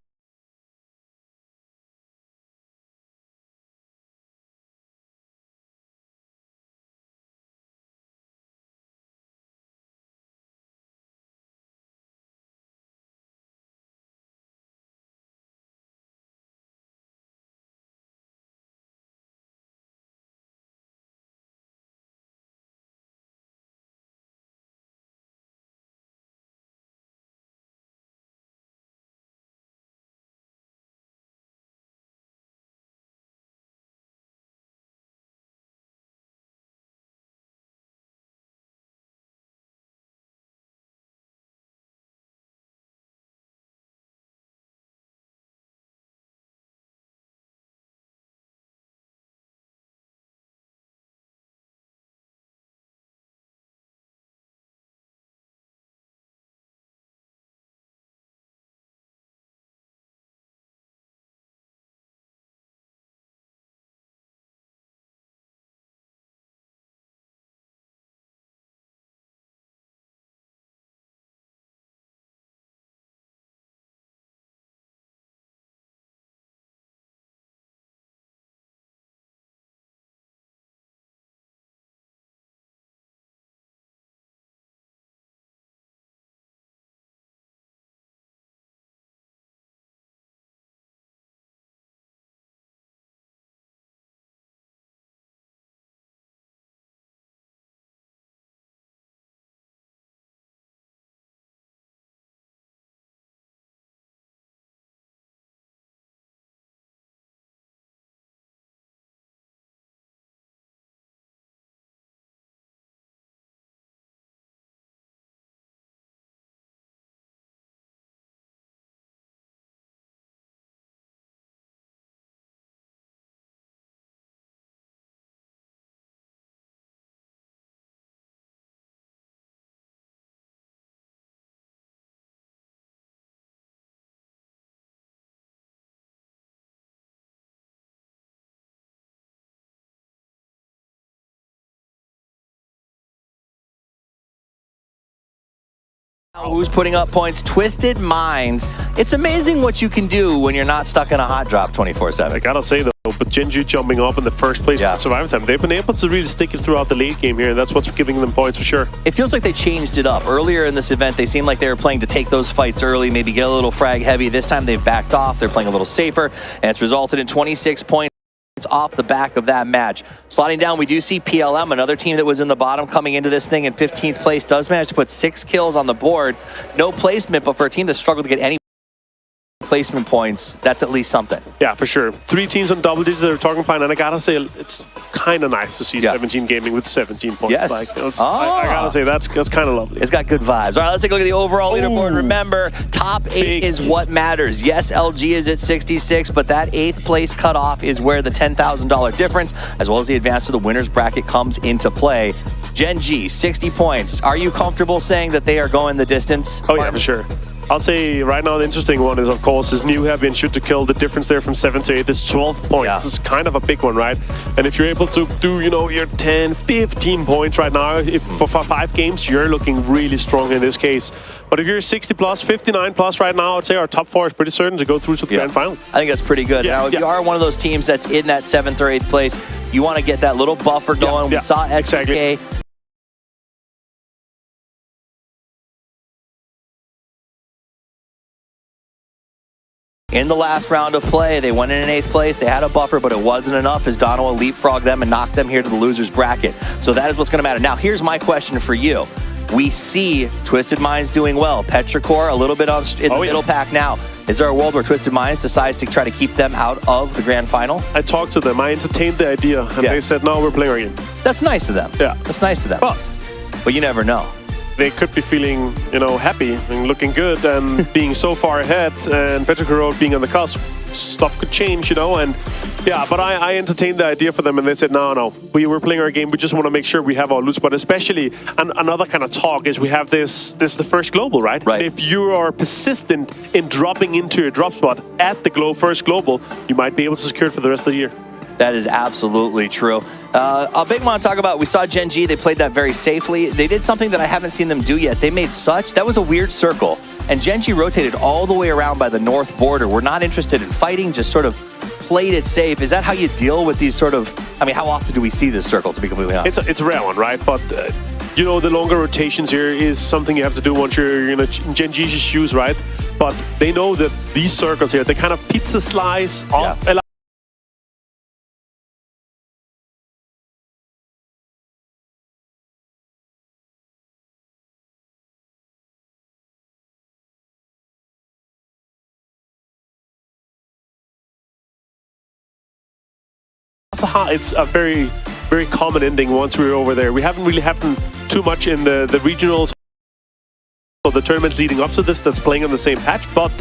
who's putting up points. Twisted Minds. It's amazing what you can do when you're not stuck in a hot drop 24/7. I gotta say though, but Gen G jumping up in the first place for survival time, they've been able to really stick it throughout the late game here, and that's what's giving them points for sure. It feels like they changed it up. Earlier in this event, they seemed like they were playing to take those fights early, maybe get a little frag heavy. This time they've backed off. They're playing a little safer, and it's resulted in 26 points off the back of that match. Sliding down, we do see PLM, another team that was in the bottom coming into this thing in 15th place, does manage to put 6 kills on the board. No placement, but for a team that struggled to get any placement points, that's at least something. Yeah, for sure. 3 teams on double digits that are talking fine, and I gotta say, it's kind of nice to see 17 Gaming with 17 points. Yes. Like, I gotta say, that's kind of lovely. It's got good vibes. All right, let's take a look at the overall leaderboard. Remember, top 8 is what matters. Yes, LG is at 66, but that 8th place cutoff is where the $10,000 difference, as well as the advance to the winner's bracket, comes into play. Gen G, 60 points. Are you comfortable saying that they are going the distance? Oh, yeah, for sure. I'll say right now the interesting one is, of course, this new heavy and shoot to kill. The difference there from 7 to 8 is 12 points. Yeah. This is kind of a big one, right? And if you're able to do, you know, your 10, 15 points right now, if for 5 games, you're looking really strong in this case. But if you're 60 plus, 59 plus right now, I'd say our top 4 is pretty certain to go through to the grand final. I think that's pretty good. Now, if you are one of those teams that's in that 7th or 8th place, you want to get that little buffer going. We saw SDK. Exactly. In the last round of play, they went in 8th place. They had a buffer, but it wasn't enough as Donoa leapfrogged them and knocked them here to the loser's bracket. So that is what's going to matter. Now, here's my question for you. We see Twisted Minds doing well. Petrichor, a little bit in the middle pack now. Is there a world where Twisted Minds decides to try to keep them out of the grand final? I talked to them. I entertained the idea, and they said, no, we're playing our game. That's nice of them. Yeah. That's nice of them. But you never know. They could be feeling, you know, happy and looking good and being so far ahead, and Petrichor being on the cusp. Stuff could change, you know, and yeah, but I entertained the idea for them, and they said, no, we were playing our game. We just want to make sure we have our loot spot, especially, and another kind of talk is we have this is the first global, right? Right. And if you are persistent in dropping into your drop spot at the first global, you might be able to secure it for the rest of the year. That is absolutely true. A big one to talk about, we saw Gen G, they played that very safely. They did something that I haven't seen them do yet. They made that was a weird circle, and Gen G rotated all the way around by the north border. We're not interested in fighting, just sort of played it safe. Is that how you deal with these sort of, I mean, how often do we see this circle, to be completely honest? It's a rare one, right? But, you know, the longer rotations here is something you have to do once you're in Gen G's shoes, right? But they know that these circles here, they kind of pizza slice off. Yeah. It's a very, very common ending once we're over there. We haven't really happened too much in the regionals or the tournaments leading up to this that's playing on the same patch, but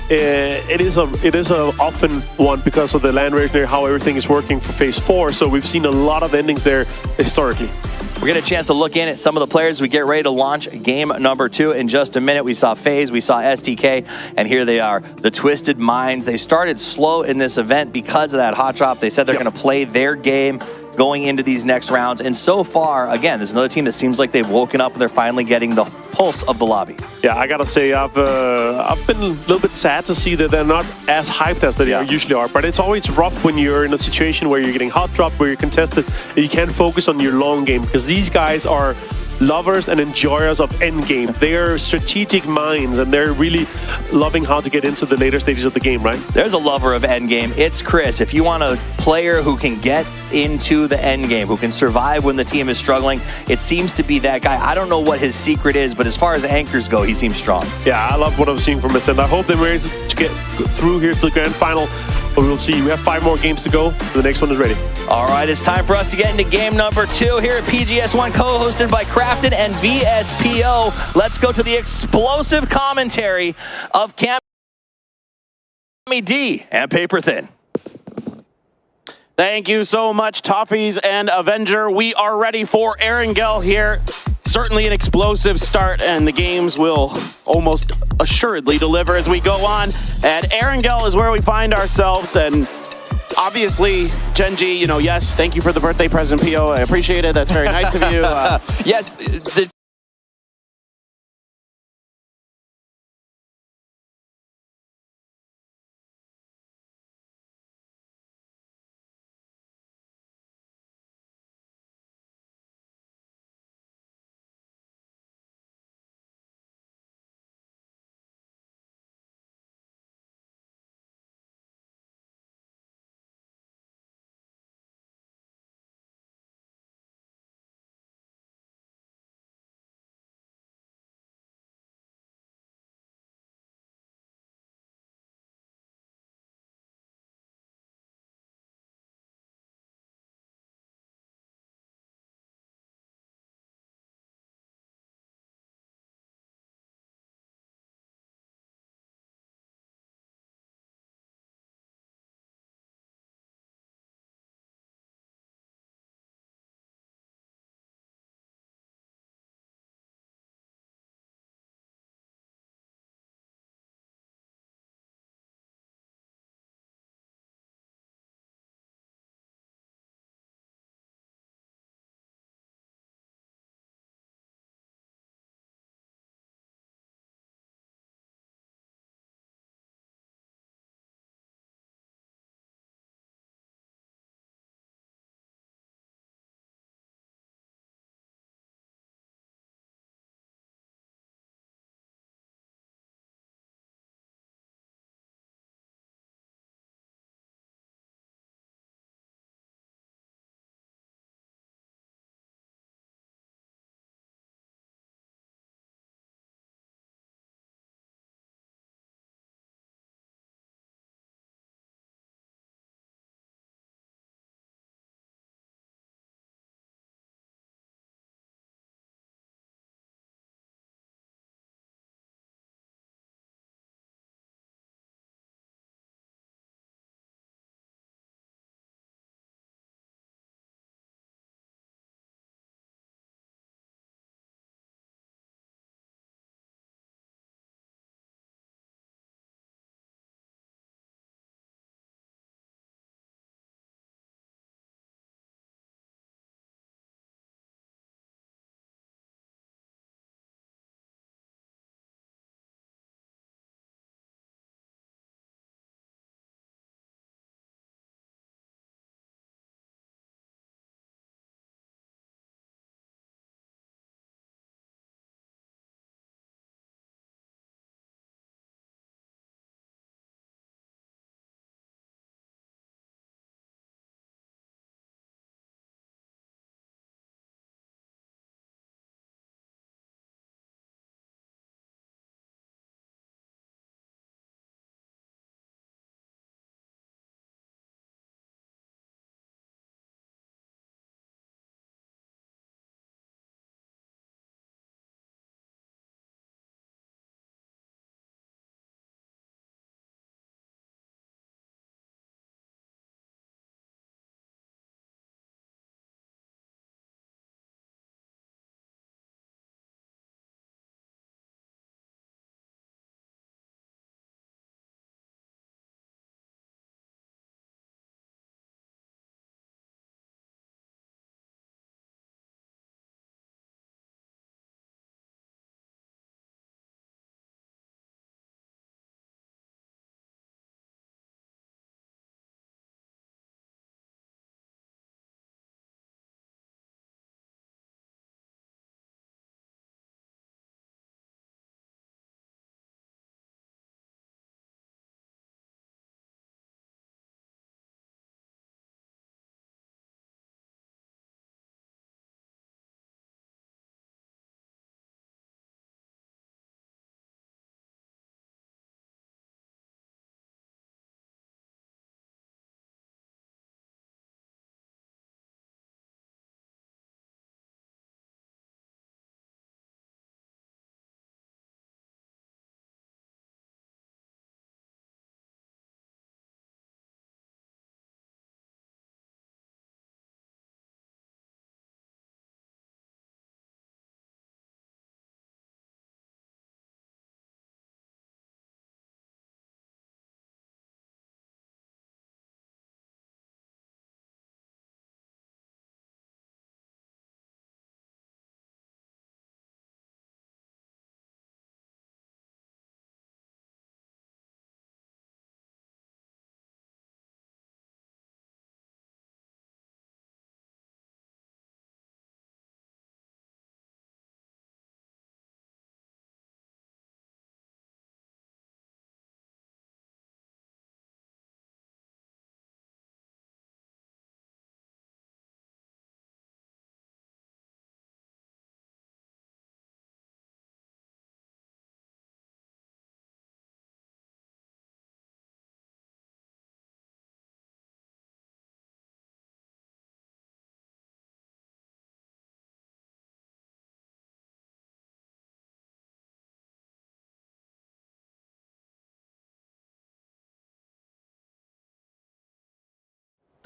it is a often one because of the land race there, how everything is working for phase 4. So we've seen a lot of endings there historically. We're getting a chance to look in at some of the players. We get ready to launch game number 2 in just a minute. We saw FaZe, we saw STK, and here they are, the Twisted Minds. They started slow in this event because of that hot drop. They said they're going to play their game going into these next rounds. And so far, again, there's another team that seems like they've woken up and they're finally getting the pulse of the lobby. Yeah, I gotta say, I've been a little bit sad to see that they're not as hyped as they usually are. But it's always rough when you're in a situation where you're getting hot dropped, where you're contested, and you can't focus on your long game, because these guys are lovers and enjoyers of endgame. They are strategic minds, and they're really loving how to get into the later stages of the game, right? There's a lover of endgame. It's Chris. If you want a player who can get into the endgame, who can survive when the team is struggling, it seems to be that guy. I don't know what his secret is, but as far as anchors go, he seems strong. Yeah, I love what I'm seeing from him, and I hope they're ready to get through here to the grand final. But we'll see. We have 5 more games to go. The next one is ready. All right, it's time for us to get into game number 2 here at PGS1, co-hosted by Crafted and VSPO. Let's go to the explosive commentary of Cammy D and Paper Thin. Thank you so much, Toffees and Avenger. We are ready for 𝗟𝗋𝗄 here. Certainly an explosive start, and the games will almost assuredly deliver as we go on. And 𝗟𝗋𝗄 is where we find ourselves, and obviously, Gen G, you know, yes, thank you for the birthday present, PO. I appreciate it. That's very nice of you. Yes,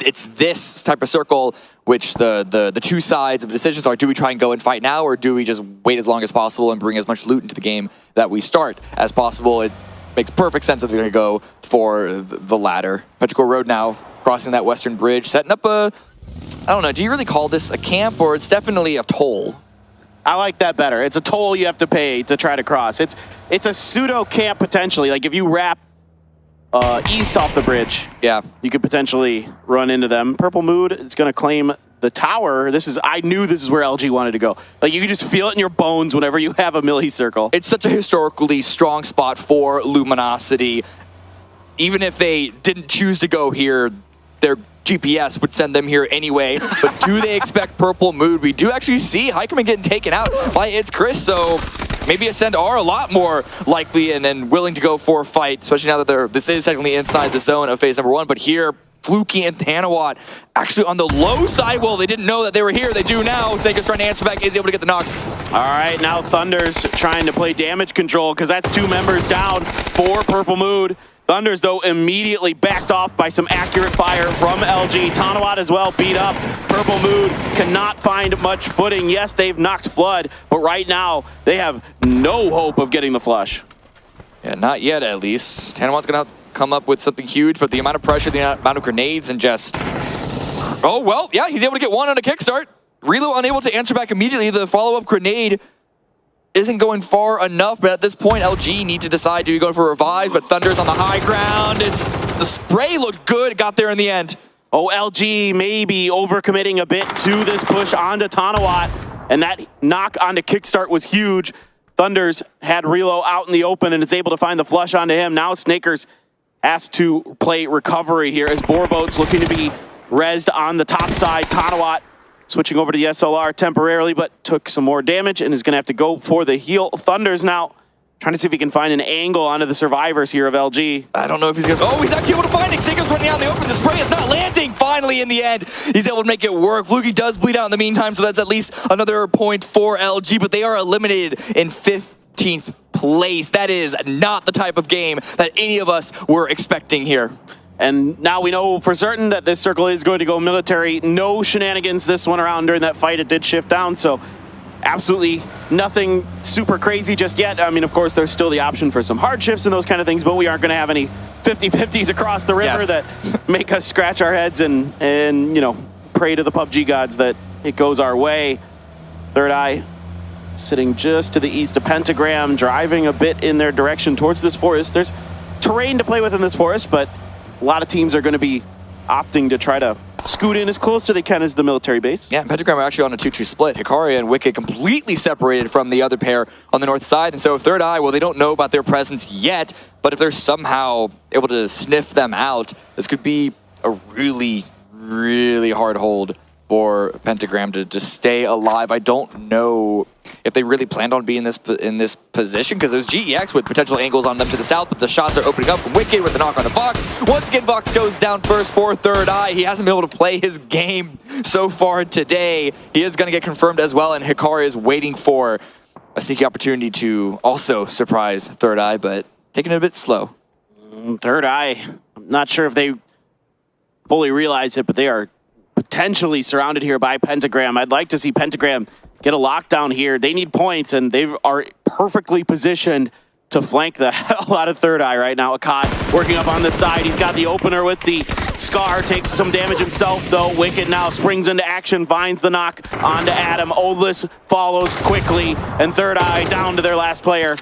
it's this type of circle which the two sides of the decisions are, do we try and go and fight now, or do we just wait as long as possible and bring as much loot into the game that we start as possible? It makes perfect sense that they're going to go for the latter. Petrichor Road now crossing that western bridge, setting up a, I don't know, do you really call this a camp, or it's definitely a toll? I like that better. It's a toll you have to pay to try to cross. It's a pseudo camp potentially. Like if you wrap east off the bridge, yeah, you could potentially run into them. Purple Mood is going to claim the tower. I knew this is where LG wanted to go. Like you can just feel it in your bones whenever you have a melee circle. It's such a historically strong spot for Luminosity. Even if they didn't choose to go here, their GPS would send them here anyway. But do they expect Purple Mood? We do actually see Heikeman getting taken out by 𝗟𝗟𝗡, so maybe Ascend are a lot more likely and willing to go for a fight, especially now that this is technically inside the zone of phase number 1. But here, Fluky and 𝗟𝗏 actually on the low side. Well, they didn't know that they were here. They do now. Seika's trying to answer back, is able to get the knock. All right, now Thunder's trying to play damage control because that's 2 members down for Purple Mood. Thunders, though, immediately backed off by some accurate fire from LG. 𝗟𝗏 as well beat up. Purple Mood cannot find much footing. Yes, they've knocked Flood, but right now they have no hope of getting the flush. Yeah, not yet at least. 𝗟𝗏's going to come up with something huge, but the amount of pressure, the amount of grenades, and just... Oh, well, yeah, he's able to get one on a kickstart. Relo unable to answer back immediately. The follow-up grenade isn't going far enough, but at this point, LG need to decide, do you go for a revive? But Thunder's on the high ground. The spray looked good, got there in the end. Oh, LG may be overcommitting a bit to this push onto 𝗟𝗏, and that knock onto kickstart was huge. Thunders had Relo out in the open and is able to find the flush onto him. Now Snakers has to play recovery here as Boarboat's looking to be rezzed on the top side. 𝗟𝗏 switching over to the SLR temporarily, but took some more damage and is going to have to go for the heal. Thunders now trying to see if he can find an angle onto the survivors here of LG. I don't know if he's going to... Oh, he's actually able to find it. Seika's running out in the open. The spray is not landing. Finally, in the end, he's able to make it work. Fluky does bleed out in the meantime, so that's at least another point for LG, but they are eliminated in 15th place. That is not the type of game that any of us were expecting here. And now we know for certain that this circle is going to go military. No shenanigans this one around. During that fight, it did shift down, so absolutely nothing super crazy just yet. I mean, of course, there's still the option for some hardships and those kind of things, but we aren't going to have any 50-50s across the river that make us scratch our heads and you know, pray to the PUBG gods that it goes our way. 𝗟𝗏 sitting just to the east of Pentagram, driving a bit in their direction towards this forest. There's terrain to play with in this forest, but a lot of teams are going to be opting to try to scoot in as close to they can as the military base. Yeah, Pentagram are actually on a 2-2 split. Hikaria and Wicked completely separated from the other pair on the north side. And so 𝗟𝗏, well, they don't know about their presence yet, but if they're somehow able to sniff them out, this could be a really, really hard hold for Pentagram to stay alive. I don't know if they really planned on being in this position, because there's 𝗟𝗋𝗋 with potential angles on them to the south, but the shots are opening up from Wicked with the knock on the Vox. Once again, Vox goes down first for 𝗟𝗏. He hasn't been able to play his game so far today. He is going to get confirmed as well, and Hikaria is waiting for a sneaky opportunity to also surprise 𝗟𝗏, but taking it a bit slow. 𝗟𝗏, I'm not sure if they fully realize it, but they are potentially surrounded here by Pentagram. I'd like to see Pentagram get a lockdown here. They need points, and they are perfectly positioned to flank the hell out of 𝗟𝗏 right now. 𝗏𝗏 working up on the side. He's got the opener with the Scar, takes some damage himself, though. Wicked now springs into action, finds the knock onto Adam. Oldless follows quickly, and 𝗟𝗏 down to their last player.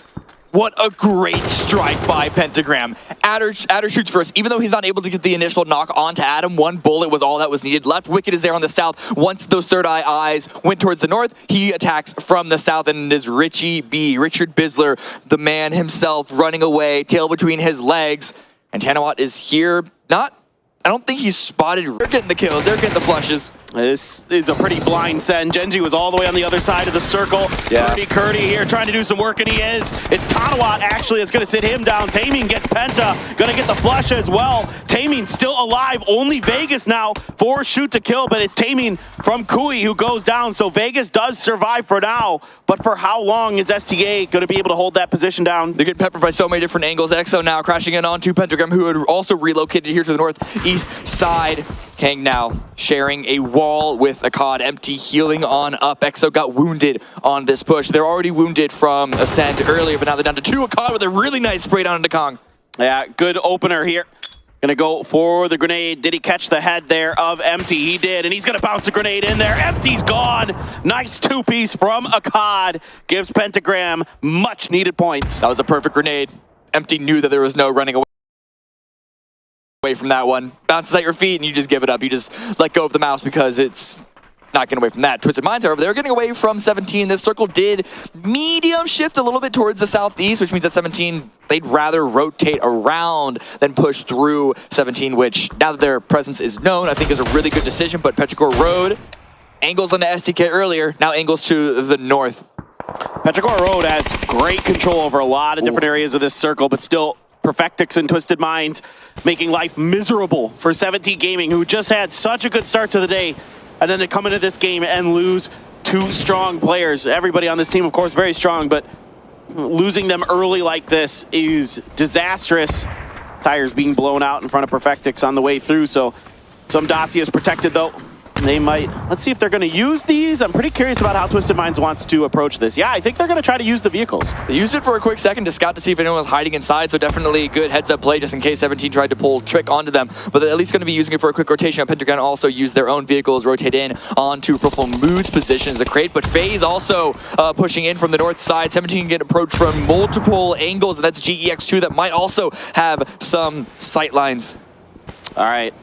What a great strike by Pentagram. 𝗟𝗏 shoots first. Even though he's not able to get the initial knock onto Adam, one bullet was all that was needed left. Wicked is there on the south. Once those 𝗟𝗏 eyes went towards the north, he attacks from the south, and it is Richard Bizzler, the man himself, running away, tail between his legs. And 𝗟𝗏 is here. I don't think he's spotted. They're getting the kills. They're getting the flushes. This is a pretty blind send. Gen.G was all the way on the other side of the circle. Yeah. Curdy here trying to do some work, and he is. It's 𝗟𝗏 actually that's going to sit him down. Taemin gets Penta. Going to get the flush as well. Taemin still alive. Only Vegas now for shoot to kill, but it's Taemin from 𝗟𝗋 who goes down. So Vegas does survive for now, but for how long is 𝗟𝗏 going to be able to hold that position down? They're getting peppered by so many different angles. EXO now crashing in onto Pentagram, who had also relocated here to the northeast side. Kang now sharing a wall with 𝗟𝗏. Empty healing on up. 𝗟𝗏 got wounded on this push. They're already wounded from Ascend earlier, but now they're down to 2. 𝗟𝗏 with a really nice spray down into Kong. Yeah, good opener here. Gonna go for the grenade. Did he catch the head there of Empty? He did, and he's gonna bounce a grenade in there. Empty's gone. Nice two-piece from 𝗟𝗏. Gives Pentagram much needed points. That was a perfect grenade. Empty knew that there was no running away from that one. Bounces at your feet and you just give it up. You just let go of the mouse because it's not getting away from that. Twisted Minds, however, they're getting away from 17. This circle did medium shift a little bit towards the southeast, which means that 17, they'd rather rotate around than push through 17, which now that their presence is known, I think is a really good decision. But Petrichor Road angles onto STK earlier, now angles to the north. Petrichor Road has great control over a lot of different areas of this circle, but still Perfectix and Twisted Minds making life miserable for 17 Gaming, who just had such a good start to the day. And then to come into this game and lose 2 strong players. Everybody on this team, of course, very strong, but losing them early like this is disastrous. Tires being blown out in front of Perfectix on the way through, so some Dacia is protected though. They might, let's see if they're gonna use these. I'm pretty curious about how Twisted Minds wants to approach this. Yeah, I think they're gonna try to use the vehicles. They used it for a quick second to scout to see if anyone was hiding inside, so definitely good heads-up play just in case 17 tried to pull Trick onto them. But they're at least gonna be using it for a quick rotation. Pentagon also use their own vehicles, rotate in onto Purple Mood's positions to create. But FaZe also pushing in from the north side. 17 get approached from multiple angles, and that's 𝗟𝗏2 that might also have some sight lines. All right.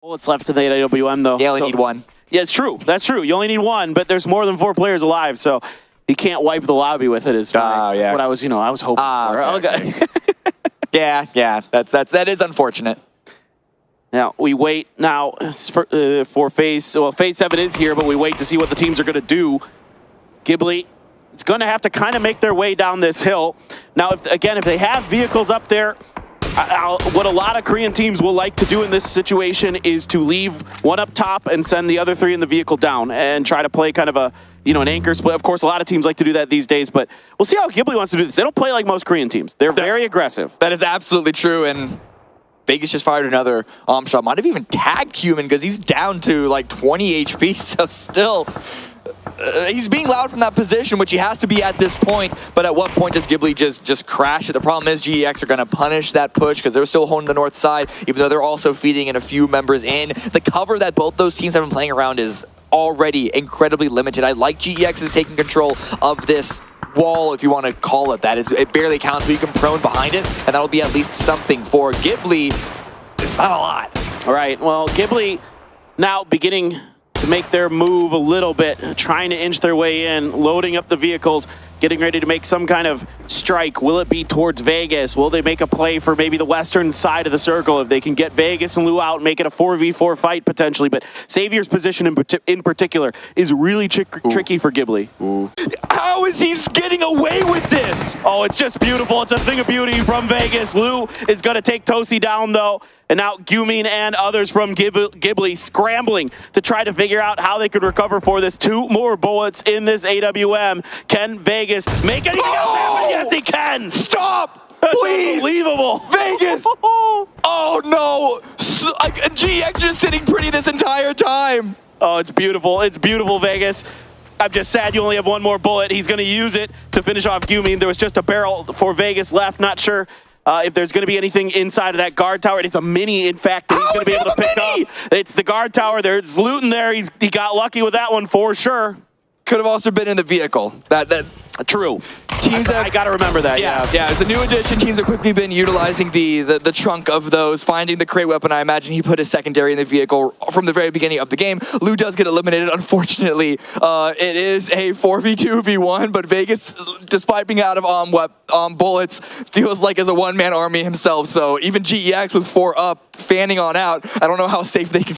bullets left in the AWM, though. They only need one. Yeah, it's true. That's true. You only need one, but there's more than 4 players alive, so you can't wipe the lobby with it. Is what I was, I was hoping for. Okay. yeah, that is unfortunate. Now, we wait now for Phase. Well, Phase 7 is here, but we wait to see what the teams are going to do. 𝗟𝗟, it's going to have to kind of make their way down this hill. Now, if they have vehicles up there, what a lot of Korean teams will like to do in this situation is to leave one up top and send the other 3 in the vehicle down and try to play kind of a, an anchor split. Of course, a lot of teams like to do that these days, but we'll see how 𝗟𝗟 wants to do this. They don't play like most Korean teams. They're very aggressive. That is absolutely true, and Vegas just fired another shot. Might have even tagged 𝗟𝗟 because he's down to like 20 HP, so still... he's being loud from that position, which he has to be at this point, but at what point does 𝗟𝗟 just crash it? The problem is 𝗟EX are going to punish that push because they're still holding the north side, even though they're also feeding in a few members in. The cover that both those teams have been playing around is already incredibly limited. I like 𝗟EX is taking control of this wall, if you want to call it that. It barely counts, but you can prone behind it, and that'll be at least something for 𝗟𝗟. It's not a lot. All right, well, 𝗟𝗟 now beginning to make their move a little bit, trying to inch their way in, loading up the vehicles, getting ready to make some kind of strike. Will it be towards Vegas? Will they make a play for maybe the western side of the circle if they can get Vegas and Lou out and make it a 4v4 fight potentially? But Xavier's position in particular is really tricky for 𝗟𝗟. How is he getting away with this? Oh, it's just beautiful. It's a thing of beauty from Vegas. Lou is going to take 𝗟𝗟 down, though. And now 𝗟𝗟 and others from 𝗟𝗟 scrambling to try to figure out how they could recover for this. 2 more bullets in this AWM. Can Vegas make anything else happen? Yes, he can. Stop! Please! Unbelievable. Vegas! Oh, no! 𝗟𝗟 just sitting pretty this entire time. Oh, it's beautiful. It's beautiful, Vegas. I'm just sad you only have 1 more bullet. He's going to use it to finish off 𝗟𝗟. There was just a barrel for Vegas left. Not sure if there's going to be anything inside of that guard tower. It's a mini, in fact, that he's going to be able to pick up. It's the guard tower. There's loot in there. He got lucky with that one for sure. Could have also been in the vehicle. True. Teams I got to remember that. Yeah. It's a new addition. Teams have quickly been utilizing the trunk of those, finding the crate weapon. I imagine he put his secondary in the vehicle from the very beginning of the game. Lou does get eliminated. Unfortunately, it is a 4v2v1, but Vegas, despite being out of bullets, feels like as a one-man army himself. So even 𝗟EX with 4 up, fanning on out, I don't know how safe they can